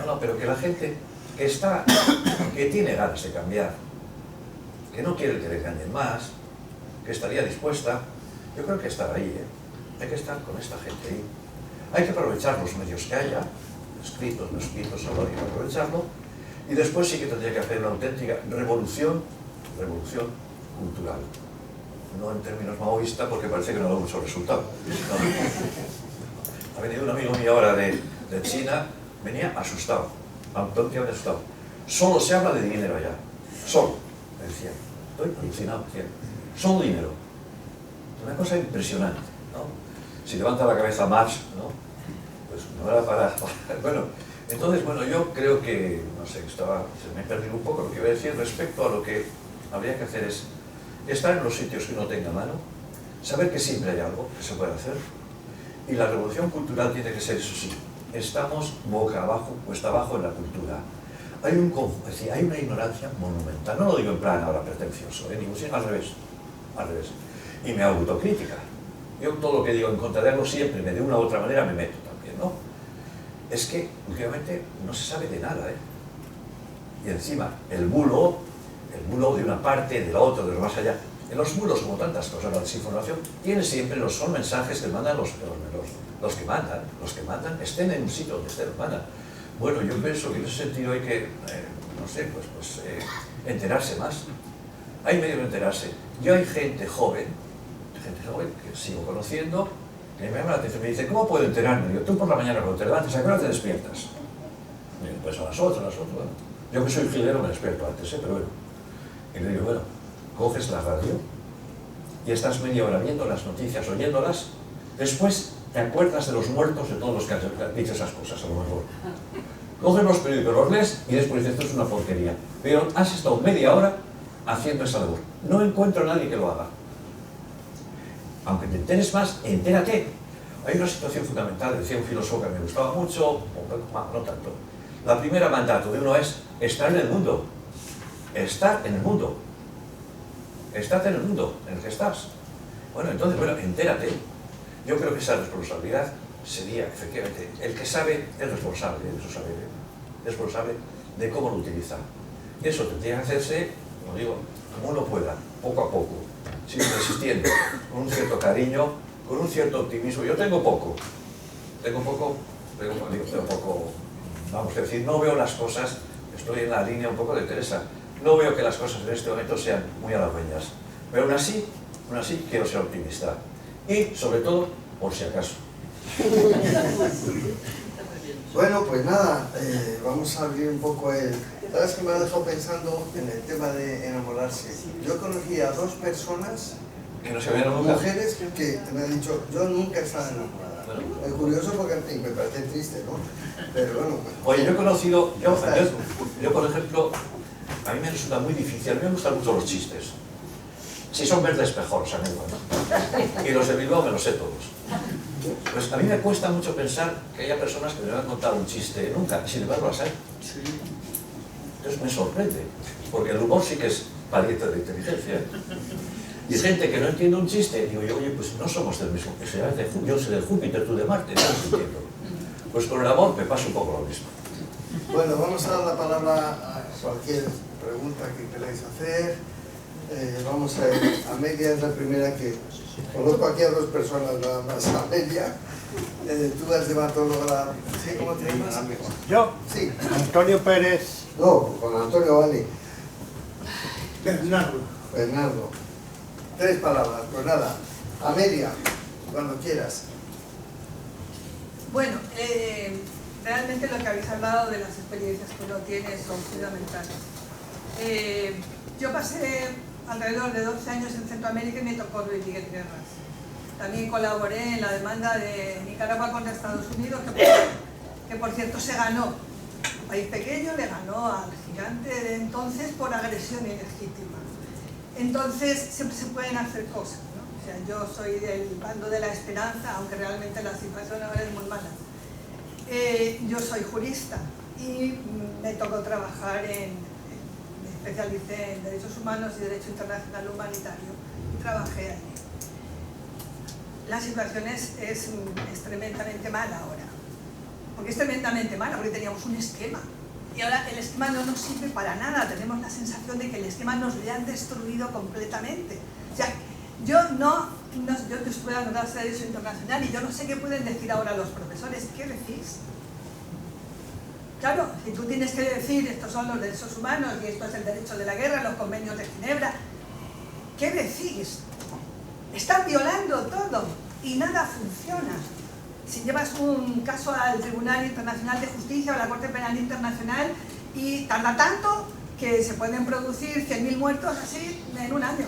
No, pero que la gente que está, que tiene ganas de cambiar, que no quiere que le engañen más, que estaría dispuesta, yo creo que estar ahí, hay que estar con esta gente ahí. Hay que aprovechar los medios que haya, escritos, no escritos, solo hay que aprovecharlo, y después sí que tendría que hacer una auténtica revolución cultural. No en términos maoístas, porque parece que no da mucho resultado. No. Ha venido un amigo mío ahora de China, venía asustado, auténticamente asustado. Solo se habla de dinero allá, solo, me decía. Estoy alucinado, decía. Solo dinero. Una cosa impresionante, ¿no? Si levanta la cabeza Marx, ¿no? Pues no era para... Bueno, entonces, bueno, yo creo que, no sé, se me ha perdido un poco lo que iba a decir respecto a lo que habría que hacer es estar en los sitios que uno tenga a mano, saber que siempre hay algo que se puede hacer, y la revolución cultural tiene que ser, eso sí, estamos boca abajo, cuesta abajo en la cultura. Hay una ignorancia monumental, no lo digo en plan ahora pretencioso, ni mucho, al revés, y me hago autocrítica. Yo todo lo que digo en contra de algo siempre, de una u otra manera, me meto también, ¿no? Es que últimamente no se sabe de nada, Y encima, el bulo de una parte, de la otra, de lo más allá. En los bulos, como tantas cosas, la desinformación, son mensajes que mandan los que mandan, estén en un sitio donde estén, los mandan. Bueno, yo pienso que en ese sentido hay que, enterarse más. Hay medios de enterarse. Yo hay gente joven que sigo conociendo, que me llama la atención, me dice, ¿cómo puedo enterarme? Yo, tú por la mañana cuando te levantes, ¿a qué hora te despiertas? Y digo, pues a las 8, bueno. Yo que soy gilero me despierto antes, pero bueno. Y le digo, bueno, coges la radio y estás media hora viendo las noticias, oyéndolas, después te acuerdas de los muertos de todos los que han dicho esas cosas, a lo mejor. Coges los periódicos, los lees y después dices, esto es una porquería. Pero has estado media hora haciendo esa labor. No encuentro a nadie que lo haga. Aunque te enteres más, entérate. Hay una situación fundamental, decía un filósofo que me gustaba mucho, no tanto. La primera mandato de uno es estar en el mundo. Estar en el mundo. Estate en el mundo en el que estás. Bueno, entonces, entérate. Yo creo que esa responsabilidad sería, efectivamente, el que sabe es responsable de su saber, es responsable de cómo lo utiliza. Eso tendría que hacerse, como digo, como uno pueda, poco a poco, sin resistiendo, con un cierto cariño, con un cierto optimismo. Yo tengo poco, vamos a decir, no veo las cosas, estoy en la línea un poco de Teresa, no veo que las cosas en este momento sean muy halagüeñas, pero aún así quiero ser optimista. Y, sobre todo, por si acaso. Bueno, pues nada, vamos a abrir un poco el... ¿Sabes que me ha dejado pensando en el tema de enamorarse? Yo conocí a 2 personas, que no se vean nunca. Mujeres que me han dicho, yo nunca he estado enamorada. Bueno, es curioso porque en fin, me parece triste, ¿no? Pero bueno... Oye, yo he conocido, yo por ejemplo, a mí me resulta muy difícil, a mí me gustan mucho los chistes. Si son verdes, mejor, San Edmundo, ¿no? Y los de Bilbao me los sé todos. Pues a mí me cuesta mucho pensar que haya personas que me van a contar un chiste nunca, y sin embargo las hay. Entonces me sorprende, porque el humor sí que es pariente de la inteligencia. Y gente que no entiende un chiste, digo yo, oye, pues no somos del mismo, yo soy del Júpiter, tú de Marte, no lo entiendo. Pues con el amor me pasa un poco lo mismo. Bueno, vamos a dar la palabra a cualquier pregunta que queráis hacer. Vamos a ver, Amelia es la primera que... Conozco aquí a 2 personas nada más. Amelia, tú eres dermatóloga... ¿Sí? ¿Cómo te llamas? Yo, Sí. Antonio Pérez. No, con Antonio vale. Bernardo. Bernardo. 3 palabras, pues nada. Amelia, cuando quieras. Bueno, realmente lo que habéis hablado de las experiencias que uno tiene son fundamentales. Yo pasé alrededor de 12 años en Centroamérica y me tocó vivir en guerras. También colaboré en la demanda de Nicaragua contra Estados Unidos, que por cierto se ganó. Un país pequeño le ganó al gigante de entonces por agresión ilegítima. Entonces siempre se pueden hacer cosas, ¿no? O sea, yo soy del bando de la esperanza, aunque realmente la situación ahora es muy mala. Yo soy jurista y me tocó trabajar me especialicé en Derechos Humanos y Derecho Internacional Humanitario y trabajé allí. La situación es tremendamente mala ahora. Porque es tremendamente mala, porque teníamos un esquema. Y ahora el esquema no nos sirve para nada. Tenemos la sensación de que el esquema nos lo han destruido completamente. O sea, yo estuve en la clase de Derecho Internacional y yo no sé qué pueden decir ahora los profesores. ¿Qué decís? Claro, si tú tienes que decir estos son los derechos humanos y esto es el derecho de la guerra, los convenios de Ginebra, ¿qué decís? Están violando todo y nada funciona. Si llevas un caso al Tribunal Internacional de Justicia o a la Corte Penal Internacional y tarda tanto que se pueden producir 100.000 muertos así en un año.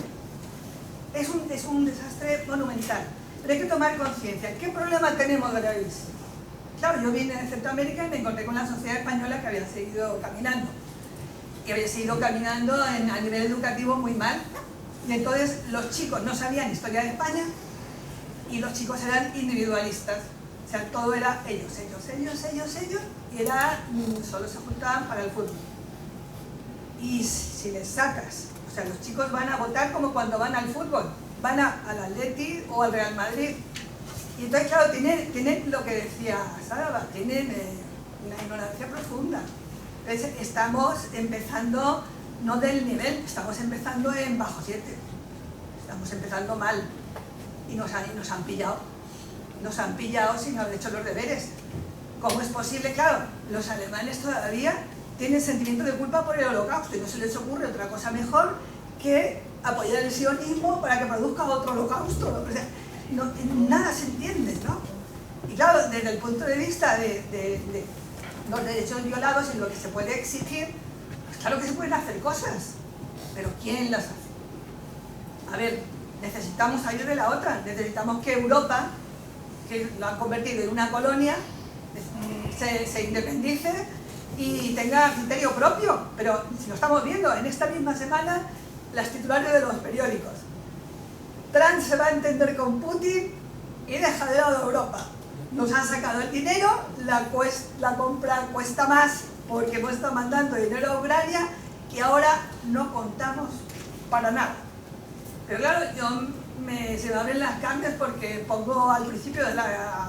Es un desastre monumental. Pero hay que tomar conciencia. ¿Qué problema tenemos gravísimo? Claro, yo vine de Centroamérica y me encontré con la sociedad española que había seguido caminando. Y había seguido caminando a nivel educativo muy mal. Y entonces los chicos no sabían historia de España y los chicos eran individualistas. O sea, todo era ellos, y solo se juntaban para el fútbol. Y si les sacas, o sea, los chicos van a votar como cuando van al fútbol, van al Atleti o al Real Madrid. Y entonces, claro, tienen lo que decía Sara, tienen una ignorancia profunda. Entonces, estamos empezando, no del nivel, estamos empezando en bajo 7. Estamos empezando mal y nos han pillado. Nos han pillado sin haber hecho los deberes. ¿Cómo es posible? Claro, los alemanes todavía tienen sentimiento de culpa por el holocausto y no se les ocurre otra cosa mejor que apoyar el sionismo para que produzca otro holocausto. O sea, nada se entiende, ¿no? Y claro, desde el punto de vista de los derechos violados y lo que se puede exigir, pues claro que se pueden hacer cosas, pero ¿quién las hace? A ver, necesitamos salir de la OTAN, necesitamos que Europa, que lo han convertido en una colonia, se independice y tenga criterio propio. Pero si lo estamos viendo en esta misma semana, las titulares de los periódicos. Trump se va a entender con Putin y deja de lado a Europa. Nos han sacado el dinero, la compra cuesta más porque hemos estado mandando dinero a Ucrania y ahora no contamos para nada. Pero claro, se me abren las carnes porque pongo al principio de la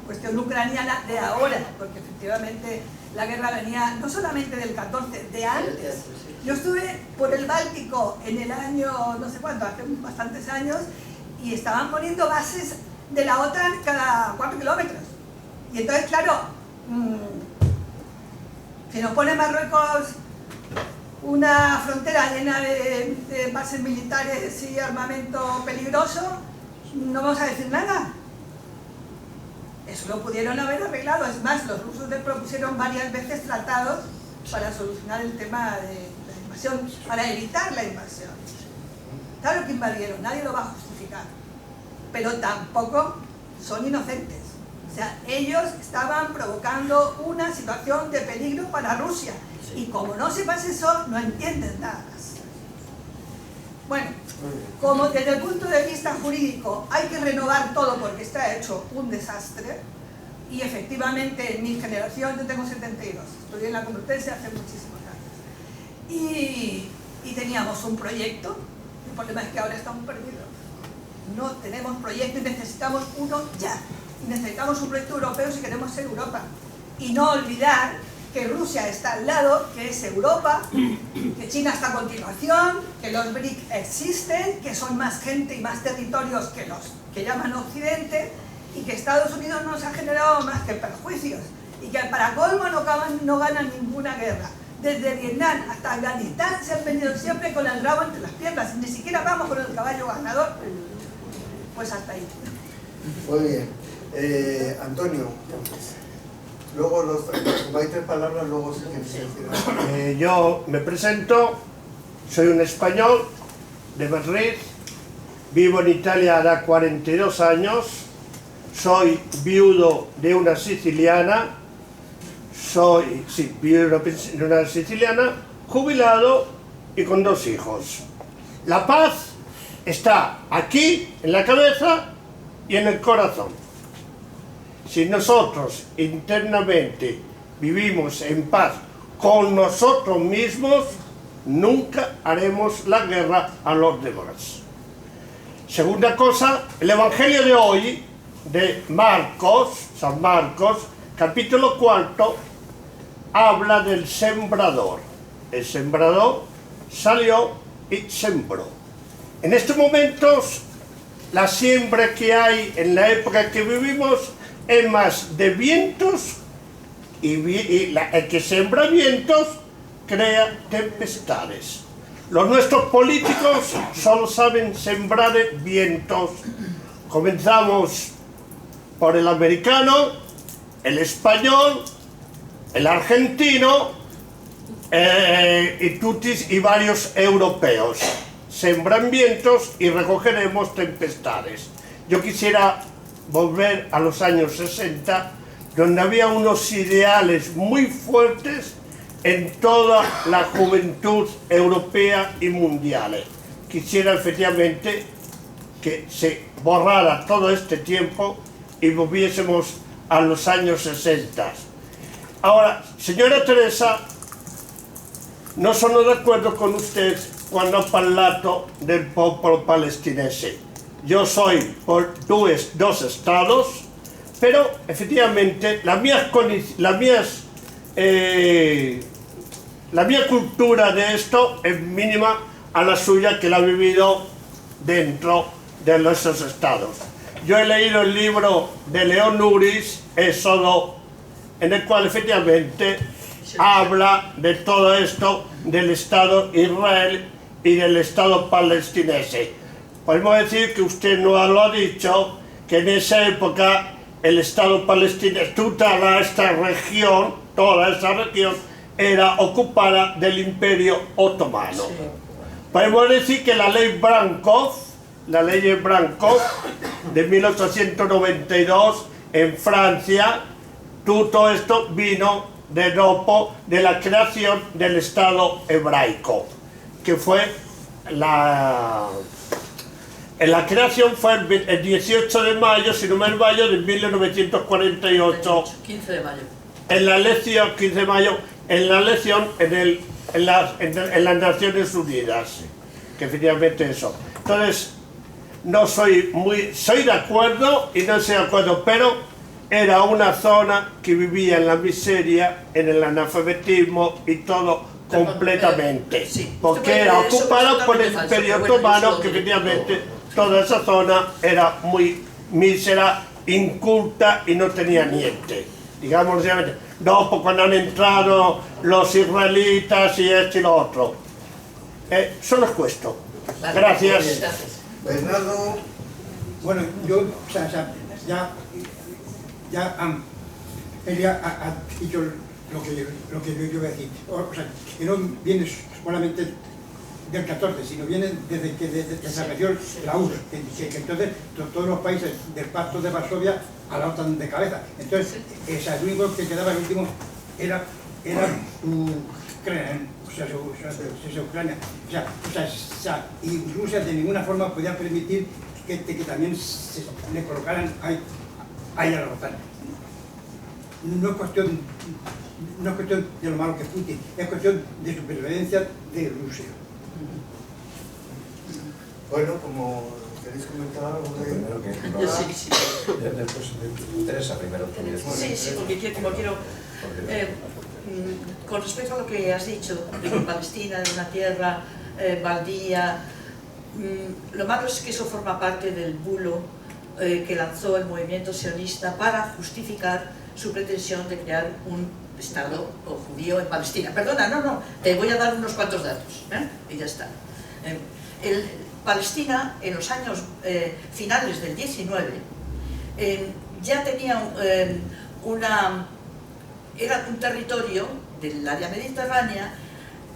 cuestión ucraniana de ahora, porque efectivamente la guerra venía no solamente del 14, de antes. Yo estuve por el Báltico en el año, no sé cuánto, hace bastantes años, y estaban poniendo bases de la OTAN cada 4 kilómetros. Y entonces, claro, si nos pone Marruecos una frontera llena de bases militares y armamento peligroso, no vamos a decir nada. Eso lo pudieron haber arreglado. Es más, los rusos le propusieron varias veces tratados para solucionar el tema de la invasión, para evitar la invasión. Claro que invadieron, nadie lo va a justificar. Pero tampoco son inocentes. O sea, ellos estaban provocando una situación de peligro para Rusia. Y como no sepas eso, no entienden nada más. Bueno, como desde el punto de vista jurídico hay que renovar todo porque está hecho un desastre, y efectivamente en mi generación, yo tengo 72, estudié en la Complutense hace muchísimos años, y teníamos un proyecto. El problema es que ahora estamos perdidos. No tenemos proyecto y necesitamos uno ya. Y necesitamos un proyecto europeo si queremos ser Europa. Y no olvidar que Rusia está al lado, que es Europa, que China está a continuación, que los BRIC existen, que son más gente y más territorios que los que llaman Occidente, y que Estados Unidos nos ha generado más que perjuicios, y que para colmo no ganan ninguna guerra. Desde Vietnam hasta Afganistán se han venido siempre con el rabo entre las piernas, ni siquiera vamos con el caballo ganador, pues hasta ahí. Muy bien. Antonio, luego los vais 3 palabras, luego si quieres decir. Yo me presento, soy un español de Madrid, vivo en Italia hará 42 años, soy viudo de una siciliana, viudo de una siciliana, jubilado y con 2 hijos. La paz está aquí, en la cabeza y en el corazón. Si nosotros internamente vivimos en paz con nosotros mismos, nunca haremos la guerra a los demás. Segunda cosa, el Evangelio de hoy, de Marcos, San Marcos, capítulo 4, habla del sembrador. El sembrador salió y sembró. En estos momentos, la siembra que hay en la época que vivimos es más de vientos y el que siembra vientos crea tempestades. Los nuestros políticos solo saben sembrar vientos. Comenzamos por el americano, el español, el argentino y varios europeos. Sembran vientos y recogeremos tempestades. Yo quisiera volver a los años 60, donde había unos ideales muy fuertes en toda la juventud europea y mundial. Quisiera efectivamente que se borrara todo este tiempo y volviésemos a los años 60. Ahora, señora Teresa, no sono d'accordo con usted quando ha parlato del popolo palestinese. Yo soy por dos estados, pero efectivamente la mia cultura de esto es mínima a la suya, que la ha vivido dentro de esos estados. Yo he leído el libro de León Uris, Éxodo, en el cual efectivamente habla de todo esto del Estado Israel y del Estado palestinese. Podemos decir que usted no lo ha dicho, que en esa época el Estado palestinés, toda esa región era ocupada del Imperio Otomano. Sí. Podemos decir que la ley Brankov de 1892 en Francia, todo esto vino de la creación del Estado hebraico, que fue la creación fue el 18 de mayo, si no me equivoco, de 1948. 15 de mayo. En la elección, 15 de mayo, en la elección en las Naciones Unidas, que efectivamente eso. Entonces, no soy de acuerdo y no estoy de acuerdo, pero era una zona que vivía en la miseria, en el analfabetismo y todo completamente, sí, porque era ocupada por el Imperio Otomano, que efectivamente toda esa zona era muy mísera, inculta y no tenía niente. Digamos, dopo cuando han entrado los israelitas y esto y lo otro. Solo es cuestión. Gracias. Bernardo. Bueno, yo, ella ha dicho lo que yo voy a decir. O sea, que no viene solamente del 14, sino viene desde que desapareció la URSS, que entonces todos los países del Pacto de Varsovia a la OTAN de cabeza. Entonces, el único que quedaba el último era Ucrania, Ucrania. O sea, y Rusia de ninguna forma podía permitir que también le colocaran ahí a la OTAN. No es cuestión de lo malo que es Putin, es cuestión de supervivencia de Rusia. Bueno, como queréis comentar algo de... Primero que Sí. Después me interesa primero. Sí, porque como quiero... con respecto a lo que has dicho, de que Palestina es una tierra baldía, lo malo es que eso forma parte del bulo que lanzó el movimiento sionista para justificar su pretensión de crear un Estado judío en Palestina. Perdona, no, te voy a dar unos cuantos datos, y ya está. Palestina, en los años finales del 19, ya tenía era un territorio del área mediterránea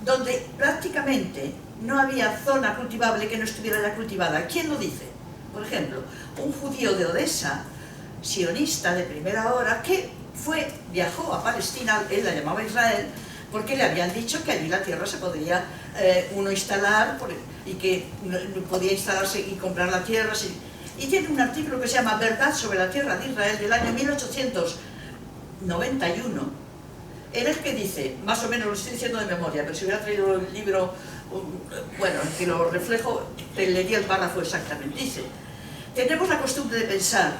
donde prácticamente no había zona cultivable que no estuviera ya cultivada. ¿Quién lo dice? Por ejemplo, un judío de Odessa, sionista de primera hora, que viajó a Palestina, él la llamaba Israel, porque le habían dicho que allí la tierra se podría uno instalar y que podía instalarse y comprar la tierra. Y tiene un artículo que se llama Verdad sobre la tierra de Israel del año 1891, en el que dice, más o menos lo estoy diciendo de memoria, pero si hubiera traído el libro, bueno, en que lo reflejo, te leería el párrafo exactamente. Dice: tenemos la costumbre de pensar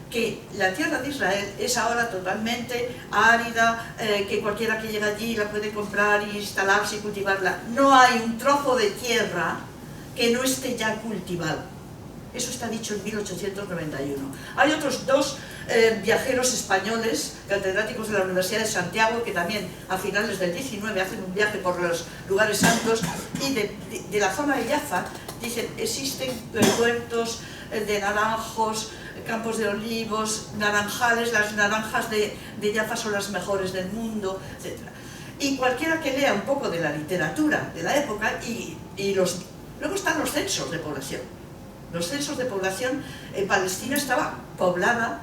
que la tierra de Israel es ahora totalmente árida, que cualquiera que llegue allí la puede comprar y instalarse y cultivarla. No hay un trozo de tierra que no esté ya cultivado. Eso está dicho en 1891. Hay otros dos viajeros españoles, catedráticos de la Universidad de Santiago, que también a finales del 19 hacen un viaje por los lugares santos, y de la zona de Jaffa dicen: existen huertos de naranjos, campos de olivos, naranjales, las naranjas de Jaffa son las mejores del mundo, etc. Y cualquiera que lea un poco de la literatura de la época, luego están los censos de población. Los censos de población en Palestina estaba poblada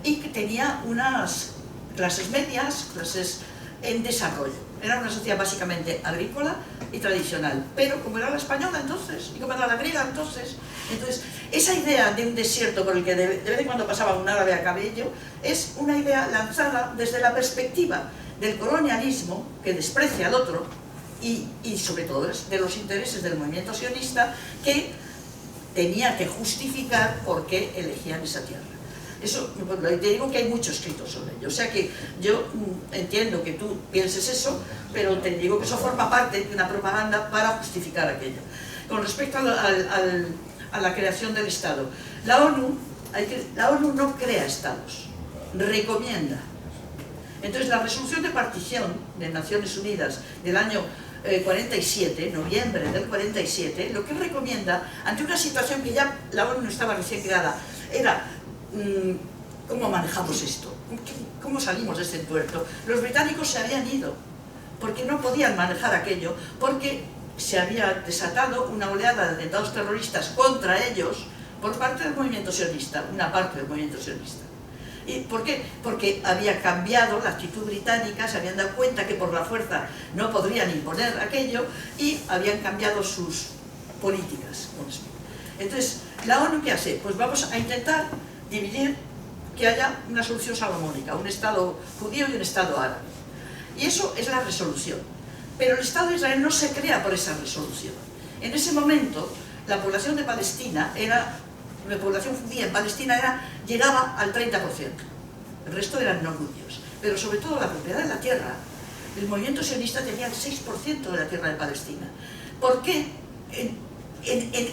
y que tenía unas clases medias, clases en desarrollo. Era una sociedad básicamente agrícola y tradicional, pero como era la española entonces, y como era la griega entonces, esa idea de un desierto por el que de vez en cuando pasaba un árabe a caballo, es una idea lanzada desde la perspectiva del colonialismo, que desprecia al otro, y sobre todo de los intereses del movimiento sionista, que tenía que justificar por qué elegían esa tierra. Eso, te digo que hay mucho escrito sobre ello, o sea que yo entiendo que tú pienses eso, pero te digo que eso forma parte de una propaganda para justificar aquello. Con respecto a la creación del Estado, la ONU no crea Estados, recomienda. Entonces la resolución de partición de Naciones Unidas del año 47, noviembre del 47, lo que recomienda, ante una situación que ya la ONU estaba recién creada, era ¿cómo manejamos esto? ¿Cómo salimos de este puerto? Los británicos se habían ido, porque no podían manejar aquello, porque se había desatado una oleada de atentados terroristas contra ellos por parte del movimiento sionista, una parte del movimiento sionista. ¿Y por qué? Porque había cambiado la actitud británica, se habían dado cuenta que por la fuerza no podrían imponer aquello y habían cambiado sus políticas. Entonces, ¿la ONU qué hace? Pues vamos a intentar dividir, que haya una solución salomónica, un Estado judío y un Estado árabe. Y eso es la resolución. Pero el Estado de Israel no se crea por esa resolución. En ese momento, la población de Palestina la población judía en Palestina llegaba al 30%. El resto eran no judíos. Pero sobre todo la propiedad de la tierra, el movimiento sionista tenía el 6% de la tierra de Palestina. ¿Por qué?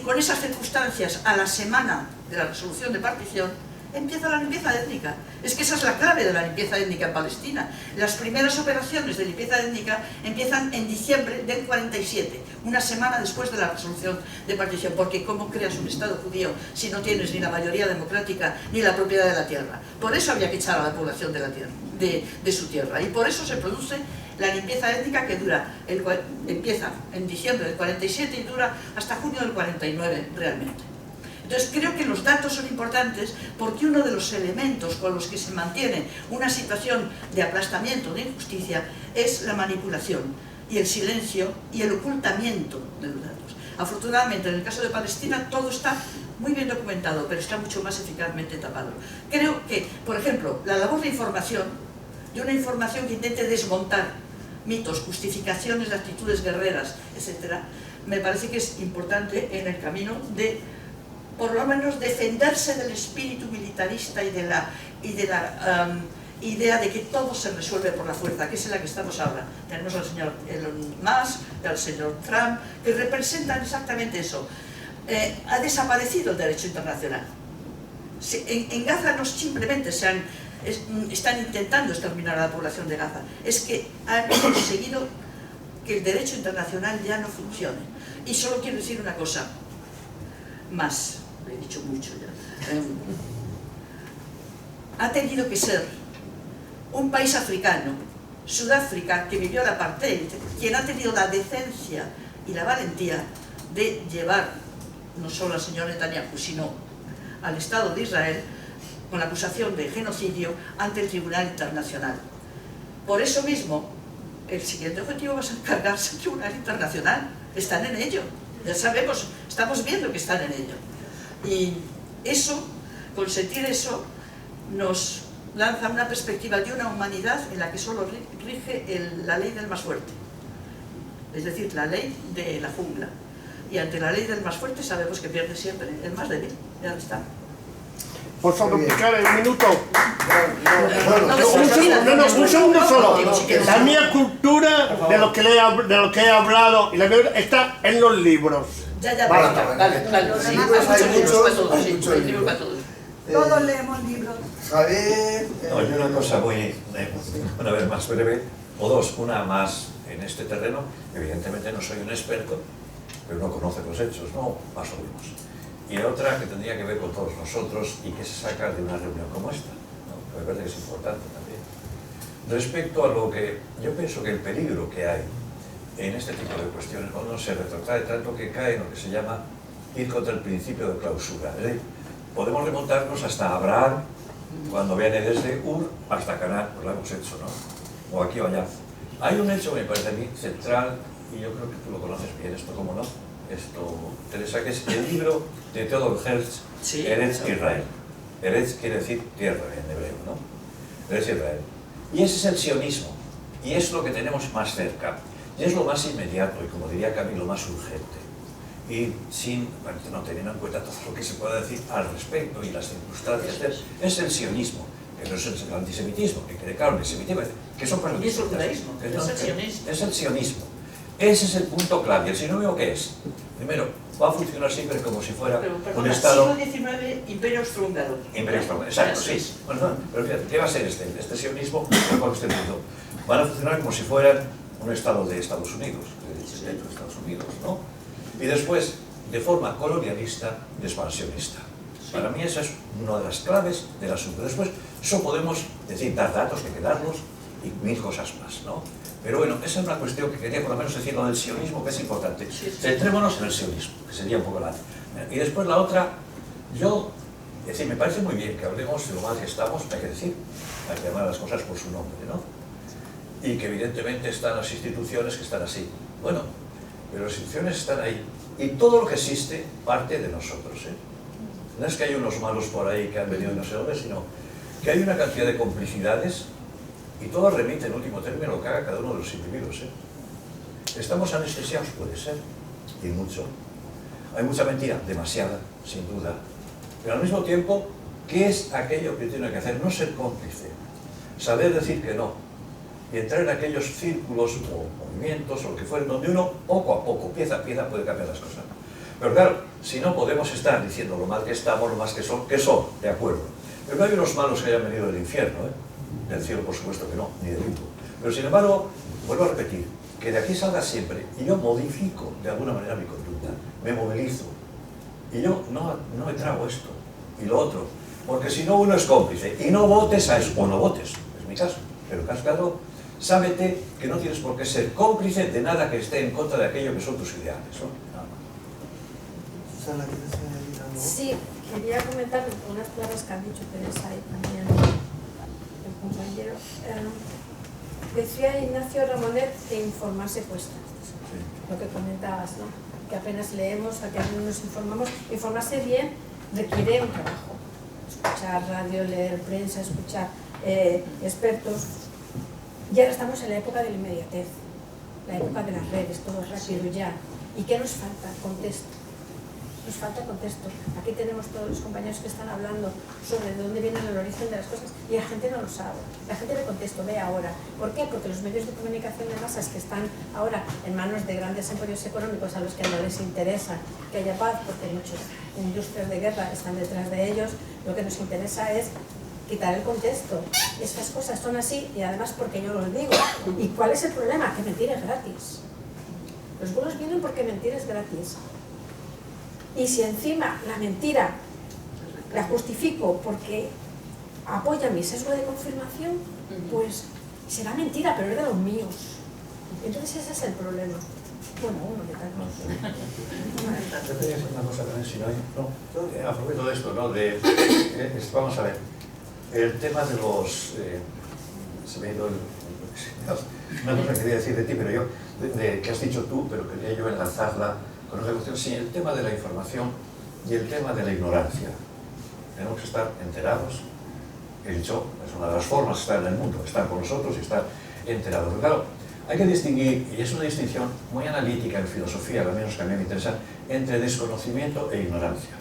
Con esas circunstancias, a la semana de la resolución de partición, empieza la limpieza étnica. Es que esa es la clave de la limpieza étnica en Palestina. Las primeras operaciones de limpieza étnica empiezan en diciembre del 47, una semana después de la resolución de partición, porque ¿cómo creas un Estado judío si no tienes ni la mayoría democrática ni la propiedad de la tierra? Por eso había que echar a la población de la tierra, de su tierra, y por eso se produce la limpieza étnica que empieza en diciembre del 47 y dura hasta junio del 49 realmente. Entonces creo que los datos son importantes, porque uno de los elementos con los que se mantiene una situación de aplastamiento, de injusticia, es la manipulación y el silencio y el ocultamiento de los datos. Afortunadamente, en el caso de Palestina, todo está muy bien documentado, pero está mucho más eficazmente tapado. Creo que, por ejemplo, la labor de información, de una información que intente desmontar mitos, justificaciones de actitudes guerreras, etc., me parece que es importante en el camino de, por lo menos, defenderse del espíritu militarista y de la idea de que todo se resuelve por la fuerza, que es en la que estamos ahora. Tenemos al señor Elon Musk, al señor Trump, que representan exactamente eso. Ha desaparecido el derecho internacional. En Gaza no simplemente están intentando exterminar a la población de Gaza, es que han conseguido que el derecho internacional ya no funcione. Y solo quiero decir una cosa más, lo he dicho mucho ya. Ha tenido que ser un país africano, Sudáfrica, que vivió el apartheid, quien ha tenido la decencia y la valentía de llevar no solo al señor Netanyahu, sino al Estado de Israel con la acusación de genocidio ante el Tribunal Internacional. Por eso mismo, el siguiente objetivo va a ser cargarse el Tribunal Internacional. Están en ello, ya sabemos, estamos viendo que están en ello. Y eso, consentir eso, nos lanza una perspectiva de una humanidad en la que solo rige la ley del más fuerte, es decir, la ley de la jungla. Y ante la ley del más fuerte sabemos que pierde siempre el más débil. Ya está. Por favor, picar un minuto. No, Un segundo solo. La mía cultura de lo que he hablado y la mía está en los libros. Ya, Vale. vale. Los Sí, libros hay muchos, hay muchos libros libros. para todos. Todos leemos libros. Javier... No, y una cosa muy, una vez más breve, o dos, una más en este terreno. Evidentemente no soy un experto, pero uno conoce los hechos, ¿no? Más o menos. Y otra que tendría que ver con todos nosotros y que se saca de una reunión como esta, ¿no? Me parece que es importante también. Respecto a lo que yo pienso que el peligro que hay en este tipo de cuestiones, cuando se retrotrae tanto que cae en lo que se llama ir contra el principio de clausura. Es decir, podemos remontarnos hasta Abraham, cuando viene desde Ur hasta Canaán, pues lo hemos hecho, ¿no? O aquí o allá. Hay un hecho que me parece a mí central, y yo creo que tú lo conoces bien, esto cómo no, esto, Teresa, que es el libro de Theodor Herzl, Sí, Eretz sí. Israel. Eretz quiere decir tierra en hebreo, ¿no? Eretz Israel. Y ese es el sionismo, y es lo que tenemos más cerca, y es lo más inmediato, y como diría Camilo, lo más urgente. Y sin, bueno, no teniendo en cuenta todo lo que se pueda decir al respecto y las circunstancias, es el sionismo, que no es el antisemitismo, que quede claro, el antisemitismo, que son cosas Y es el distintas. judaísmo, es el sionismo. Es el sionismo. Ese es el punto clave. ¿El sionismo qué es? Primero, va a funcionar siempre como si fuera Pero, un perdona, Estado... siglo XIX, Imperio Austrohúngaro. Imperio Austrohúngaro, exacto, sí. Bueno, no, pero fíjate, ¿qué va a ser este sionismo del cual estoy hablando? Van a funcionar como si fueran un Estado de Estados Unidos, dentro de Estados Unidos, ¿no? Y después, de forma colonialista y expansionista. Para mí esa es una de las claves del asunto. Después, eso podemos decir, dar datos, que darlos y mil cosas más, ¿no? Pero bueno, esa es una cuestión que quería por lo menos decir, lo del sionismo, que es importante. Centrémonos en el sionismo, que sería un poco la... Y después la otra, yo, es decir, me parece muy bien que hablemos de lo mal que estamos, hay que decir, hay que llamar las cosas por su nombre, ¿no? Y que evidentemente están las instituciones que están así. Bueno, pero las instituciones están ahí. Y todo lo que existe parte de nosotros, ¿eh? No es que hay unos malos por ahí que han venido de no sé dónde, sino que hay una cantidad de complicidades y todo remite en último término lo que haga cada uno de los individuos, ¿eh? Estamos anestesiados, puede ser, y mucho. Hay mucha mentira, demasiada, sin duda. Pero al mismo tiempo, ¿qué es aquello que tiene que hacer? No ser cómplice, saber decir que no, y entrar en aquellos círculos o movimientos o lo que fueren, donde uno poco a poco, pieza a pieza, puede cambiar las cosas. Pero claro, si no podemos estar diciendo lo mal que estamos, lo más que son, de acuerdo. Pero no hay unos malos que hayan venido del infierno, ¿eh? Del cielo, por supuesto que no, ni del mundo. Pero sin embargo, vuelvo a repetir, que de aquí salga siempre, y yo modifico de alguna manera mi conducta, me movilizo, y yo no me trago esto, y lo otro, porque si no uno es cómplice, y no votes a eso, o no votes, es mi caso, pero claro, sábete que no tienes por qué ser cómplice de nada que esté en contra de aquello que son tus ideales, ¿no? Nada más. Susana, ¿quieres añadir algo? Sí, quería comentar unas palabras que han dicho Teresa y también el compañero. Decía Ignacio Ramonet que informarse cuesta, lo que comentabas, ¿no? Que apenas leemos, a que apenas nos informamos. Informarse bien requiere un trabajo. Escuchar radio, leer prensa, escuchar expertos. Y ahora estamos en la época de la inmediatez, la época de las redes, todo rápido ya. ¿Y qué nos falta? Contexto. nos falta contexto. Aquí tenemos todos los compañeros que están hablando sobre de dónde viene el origen de las cosas y la gente no lo sabe. La gente de contexto ve ahora. ¿Por qué? Porque los medios de comunicación de masas que están ahora en manos de grandes emporios económicos a los que no les interesa que haya paz, porque muchas industrias de guerra están detrás de ellos, lo que nos interesa es quitar el contexto. Estas cosas son así y además porque yo lo digo. ¿Y cuál es el problema? Que mentir es gratis. Los bulos vienen porque mentir es gratis. Y si encima la mentira la justifico porque apoya mi sesgo de confirmación, pues será mentira, pero es de los míos. Entonces ese es el problema. Bueno, uno que tal. Yo quería decir una cosa también, si no hay... No, a propósito de esto, ¿no? Vamos a ver. El tema de los... se me ha ido una cosa que quería decir de ti, pero yo... que has dicho tú, pero quería yo enlazarla con otra cuestión. Sí, el tema de la información y el tema de la ignorancia. Tenemos que estar enterados. He dicho, es una de las formas de estar en el mundo, estar con nosotros y estar enterados. Pero claro, hay que distinguir, y es una distinción muy analítica en filosofía, al menos que a mí me interesa, entre desconocimiento e ignorancia.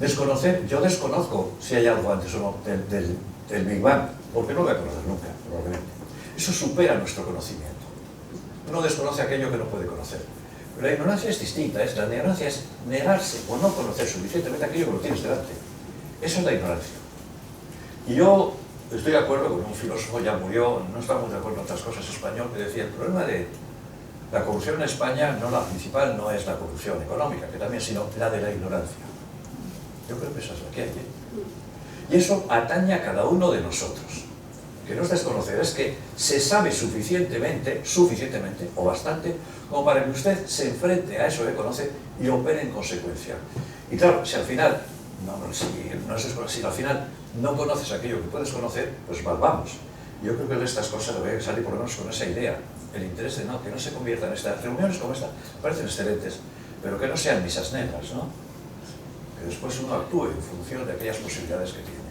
Desconocer, yo desconozco si hay algo antes o no del Big Bang, porque no lo voy a conocer nunca, probablemente. Eso supera nuestro conocimiento. Uno desconoce aquello que no puede conocer. Pero la ignorancia es distinta, la ignorancia es negarse o no conocer suficientemente aquello que lo tienes delante. Eso es la ignorancia. Y yo estoy de acuerdo con un filósofo, ya murió, no estamos de acuerdo en otras cosas, español, que decía, el problema de la corrupción en España, no la principal, no es la corrupción económica, que también, sino la de la ignorancia. Yo creo que esa es la que hay. Y eso atañe a cada uno de nosotros. Que no es desconocer, es que se sabe suficientemente, o bastante, como para que usted se enfrente a eso que conoce y opere en consecuencia. Y claro, si al final, si al final no conoces aquello que puedes conocer, pues vamos. Yo creo que de estas cosas debe salir por lo menos con esa idea, el interés de que no se conviertan estas reuniones como esta, parecen excelentes, pero que no sean misas negras, ¿no? Que después uno actúe en función de aquellas posibilidades que tiene.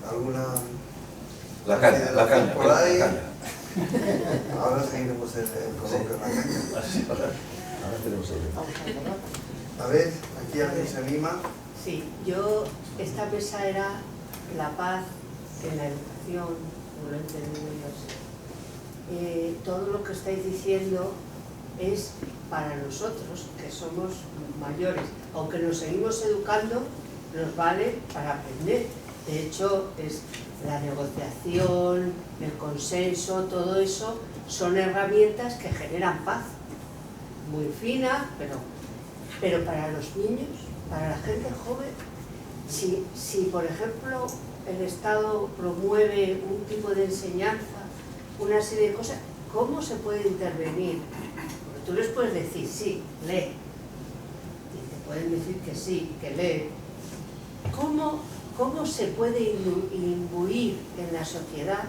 ¿Alguna...? La caña. Ahora seguiremos el coloquio en la caña. Ahora tenemos el... A ver, aquí alguien se anima. Sí, esta mesa era la paz en la educación, como lo he entendido yo. Todo lo que estáis diciendo es para nosotros, que somos mayores. Aunque nos seguimos educando, nos vale para aprender. De hecho, es la negociación, el consenso, todo eso son herramientas que generan paz. Muy fina, pero para los niños, para la gente joven, si por ejemplo el Estado promueve un tipo de enseñanza, una serie de cosas, ¿cómo se puede intervenir? Porque tú les puedes decir, sí, lee. Y te pueden decir que sí, que lee. ¿Cómo se puede imbuir en la sociedad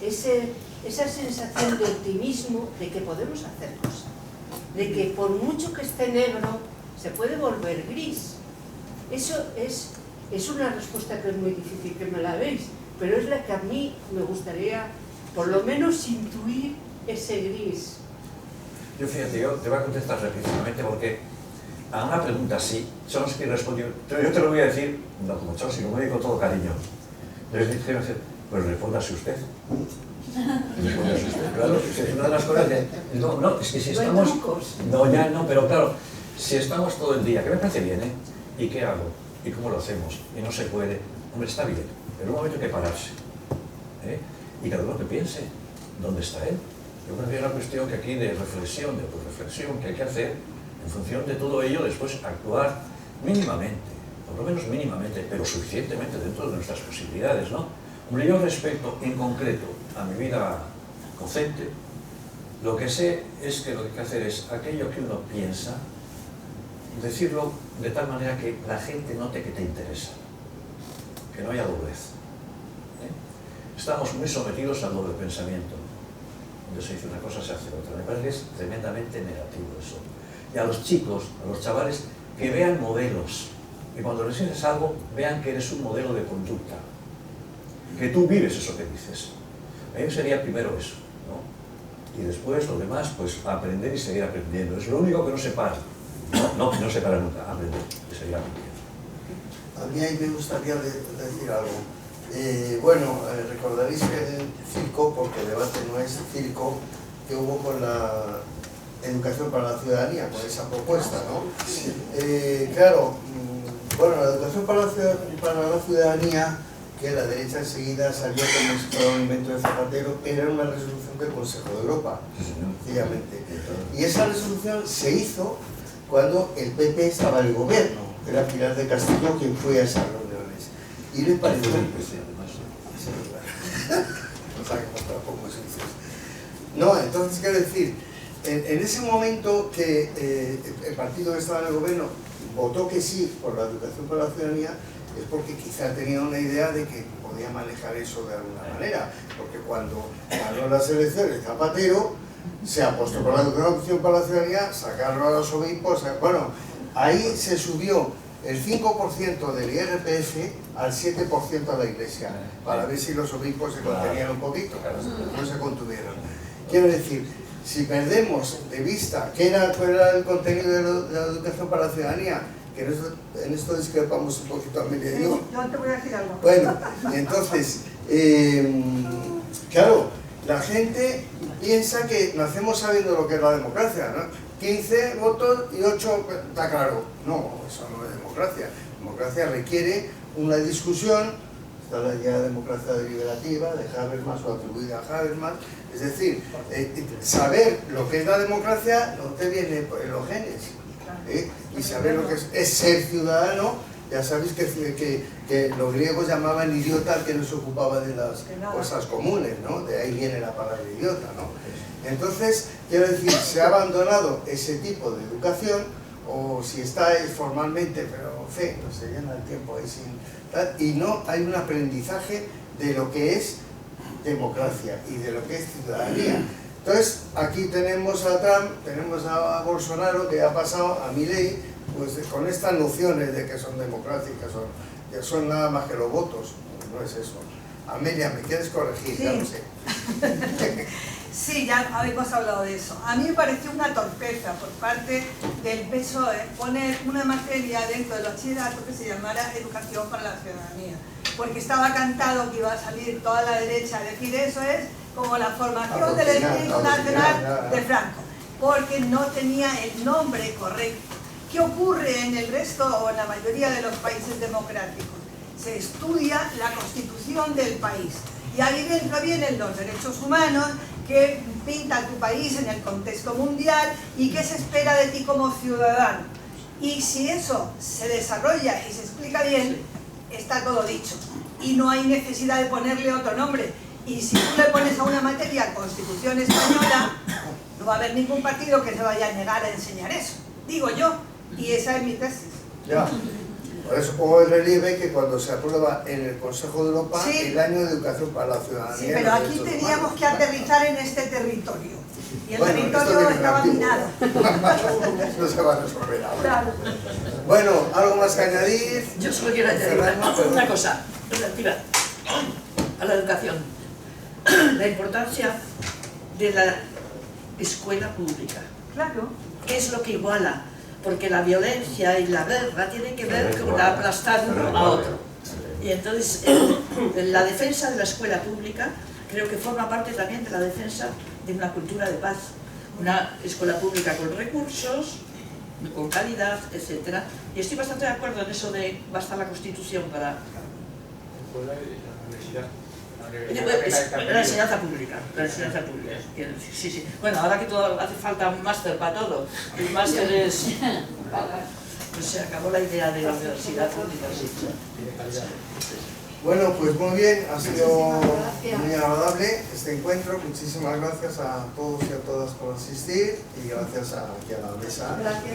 esa sensación de optimismo de que podemos hacer cosas? De que por mucho que esté negro, se puede volver gris. Eso es una respuesta que es muy difícil que me la deis, pero es la que a mí me gustaría, por lo menos, intuir ese gris. Yo fíjate, yo te voy a contestar rápidamente porque a una pregunta así, Chomsky respondió, yo te lo voy a decir, no como Chomsky, como digo con todo cariño. Les dije, pues respóndase usted. Respóndase usted, claro, es una de las cosas de... No, es que si estamos... No, pero claro, si estamos todo el día, que me parece bien, ¿eh? ¿Y qué hago? ¿Y cómo lo hacemos? Y no se puede. Hombre, está bien, pero en un momento hay que pararse. Y cada uno que piense, ¿dónde está él? Yo creo que hay una cuestión que aquí de reflexión, de autorreflexión, que hay que hacer en función de todo ello, después actuar mínimamente, por lo menos mínimamente, pero suficientemente dentro de nuestras posibilidades, ¿no? Hombre, yo respecto en concreto a mi vida docente, lo que sé es que lo que hay que hacer es aquello que uno piensa, decirlo de tal manera que la gente note que te interesa, que no haya doblez. Estamos muy sometidos al doble pensamiento, donde se dice una cosa, se hace otra. Me parece que es tremendamente negativo eso. Y a los chicos, a los chavales, que vean modelos, que cuando les dices algo, vean que eres un modelo de conducta, que tú vives eso que dices. A mí sería primero eso, ¿no? Y después lo demás, pues aprender y seguir aprendiendo. Es lo único que no se para. No se para nunca, aprender, que sería muy bien. A mí ahí me gustaría decir algo. Recordaréis el circo, porque el debate no es circo, que hubo con la educación para la ciudadanía, con esa propuesta, ¿no? La educación para la ciudadanía, que la derecha enseguida salió como si fuera un invento de Zapatero, era una resolución del Consejo de Europa, sencillamente. Y esa resolución se hizo cuando el PP estaba en el gobierno, era Pilar del Castillo quien fue a esas reuniones. Y le pareció... No, entonces quiero decir, en ese momento que el partido que estaba en el gobierno votó que sí por la educación para la ciudadanía, es porque quizá tenía una idea de que podía manejar eso de alguna manera, porque cuando ganó las elecciones Zapatero se apostó por la educación para la ciudadanía, sacaron a los obispos, ahí se subió el 5% del IRPF al 7% a la Iglesia, para ver si los obispos se contenían un poquito, no se contuvieron. Quiero decir, si perdemos de vista cuál era el contenido de la educación para la ciudadanía, que en esto discrepamos un poquito, Amelia y yo. Yo te voy a decir algo. Bueno, entonces, la gente piensa que nacemos sabiendo lo que es la democracia, ¿no? 15 votos y 8, está claro. No, eso no es democracia. Democracia requiere una discusión, está la idea de democracia deliberativa, de Habermas o atribuida a Habermas. Es decir, saber lo que es la democracia no te viene por los genes. Y saber lo que es ser ciudadano, ya sabéis que los griegos llamaban idiota al que no se ocupaba de las cosas comunes, ¿no? De ahí viene la palabra idiota, ¿no? Entonces, quiero decir, se ha abandonado ese tipo de educación, o si está formalmente, pero no se llena el tiempo ahí sin tal, y no hay un aprendizaje de lo que es democracia y de lo que es ciudadanía. Entonces, aquí tenemos a Trump, tenemos a Bolsonaro, que ha pasado a Milei, pues con estas nociones de que son democráticas, son nada más que los votos, no es eso. Amelia, ¿me quieres corregir? Sí. Ya lo sé. Sí, ya habíamos hablado de eso. A mí me pareció una torpeza por parte del PSOE poner una materia dentro del bachillerato que se llamara Educación para la Ciudadanía, porque estaba cantado que iba a salir toda la derecha a decir eso es como la formación del espíritu nacional de Franco, porque no tenía el nombre correcto. ¿Qué ocurre en el resto o en la mayoría de los países democráticos? Se estudia la constitución del país y ahí dentro vienen los derechos humanos, que pinta tu país en el contexto mundial y qué se espera de ti como ciudadano. Y si eso se desarrolla y se explica bien, está todo dicho y no hay necesidad de ponerle otro nombre. Y si tú le pones a una materia Constitución Española, no va a haber ningún partido que se vaya a negar a enseñar eso, digo yo, y esa es mi tesis. Ya. Por eso pongo el relieve que cuando se aprueba en el Consejo de Europa el año de educación para la ciudadanía. Sí, pero aquí teníamos que aterrizar en este territorio. Y el territorio estaba minado. No se va a resolver ahora. Claro. Bueno, ¿algo más que añadir? Yo solo quiero añadir una cosa relativa a la educación. La importancia de la escuela pública. Claro. ¿Qué es lo que iguala? Porque la violencia y la guerra tienen que ver con aplastar uno a otro. Y entonces la defensa de la escuela pública creo que forma parte también de la defensa de una cultura de paz. Una escuela pública con recursos, con calidad, etc. Y estoy bastante de acuerdo en eso de bastar la Constitución para... La enseñanza pública, sí, sí. Bueno, ahora que todo hace falta un máster para todo, el máster es... Pues se acabó la idea de la universidad pública, sí. Bueno, pues muy bien, ha sido muy agradable este encuentro. Muchísimas gracias a todos y a todas por asistir y gracias aquí a la mesa. Gracias.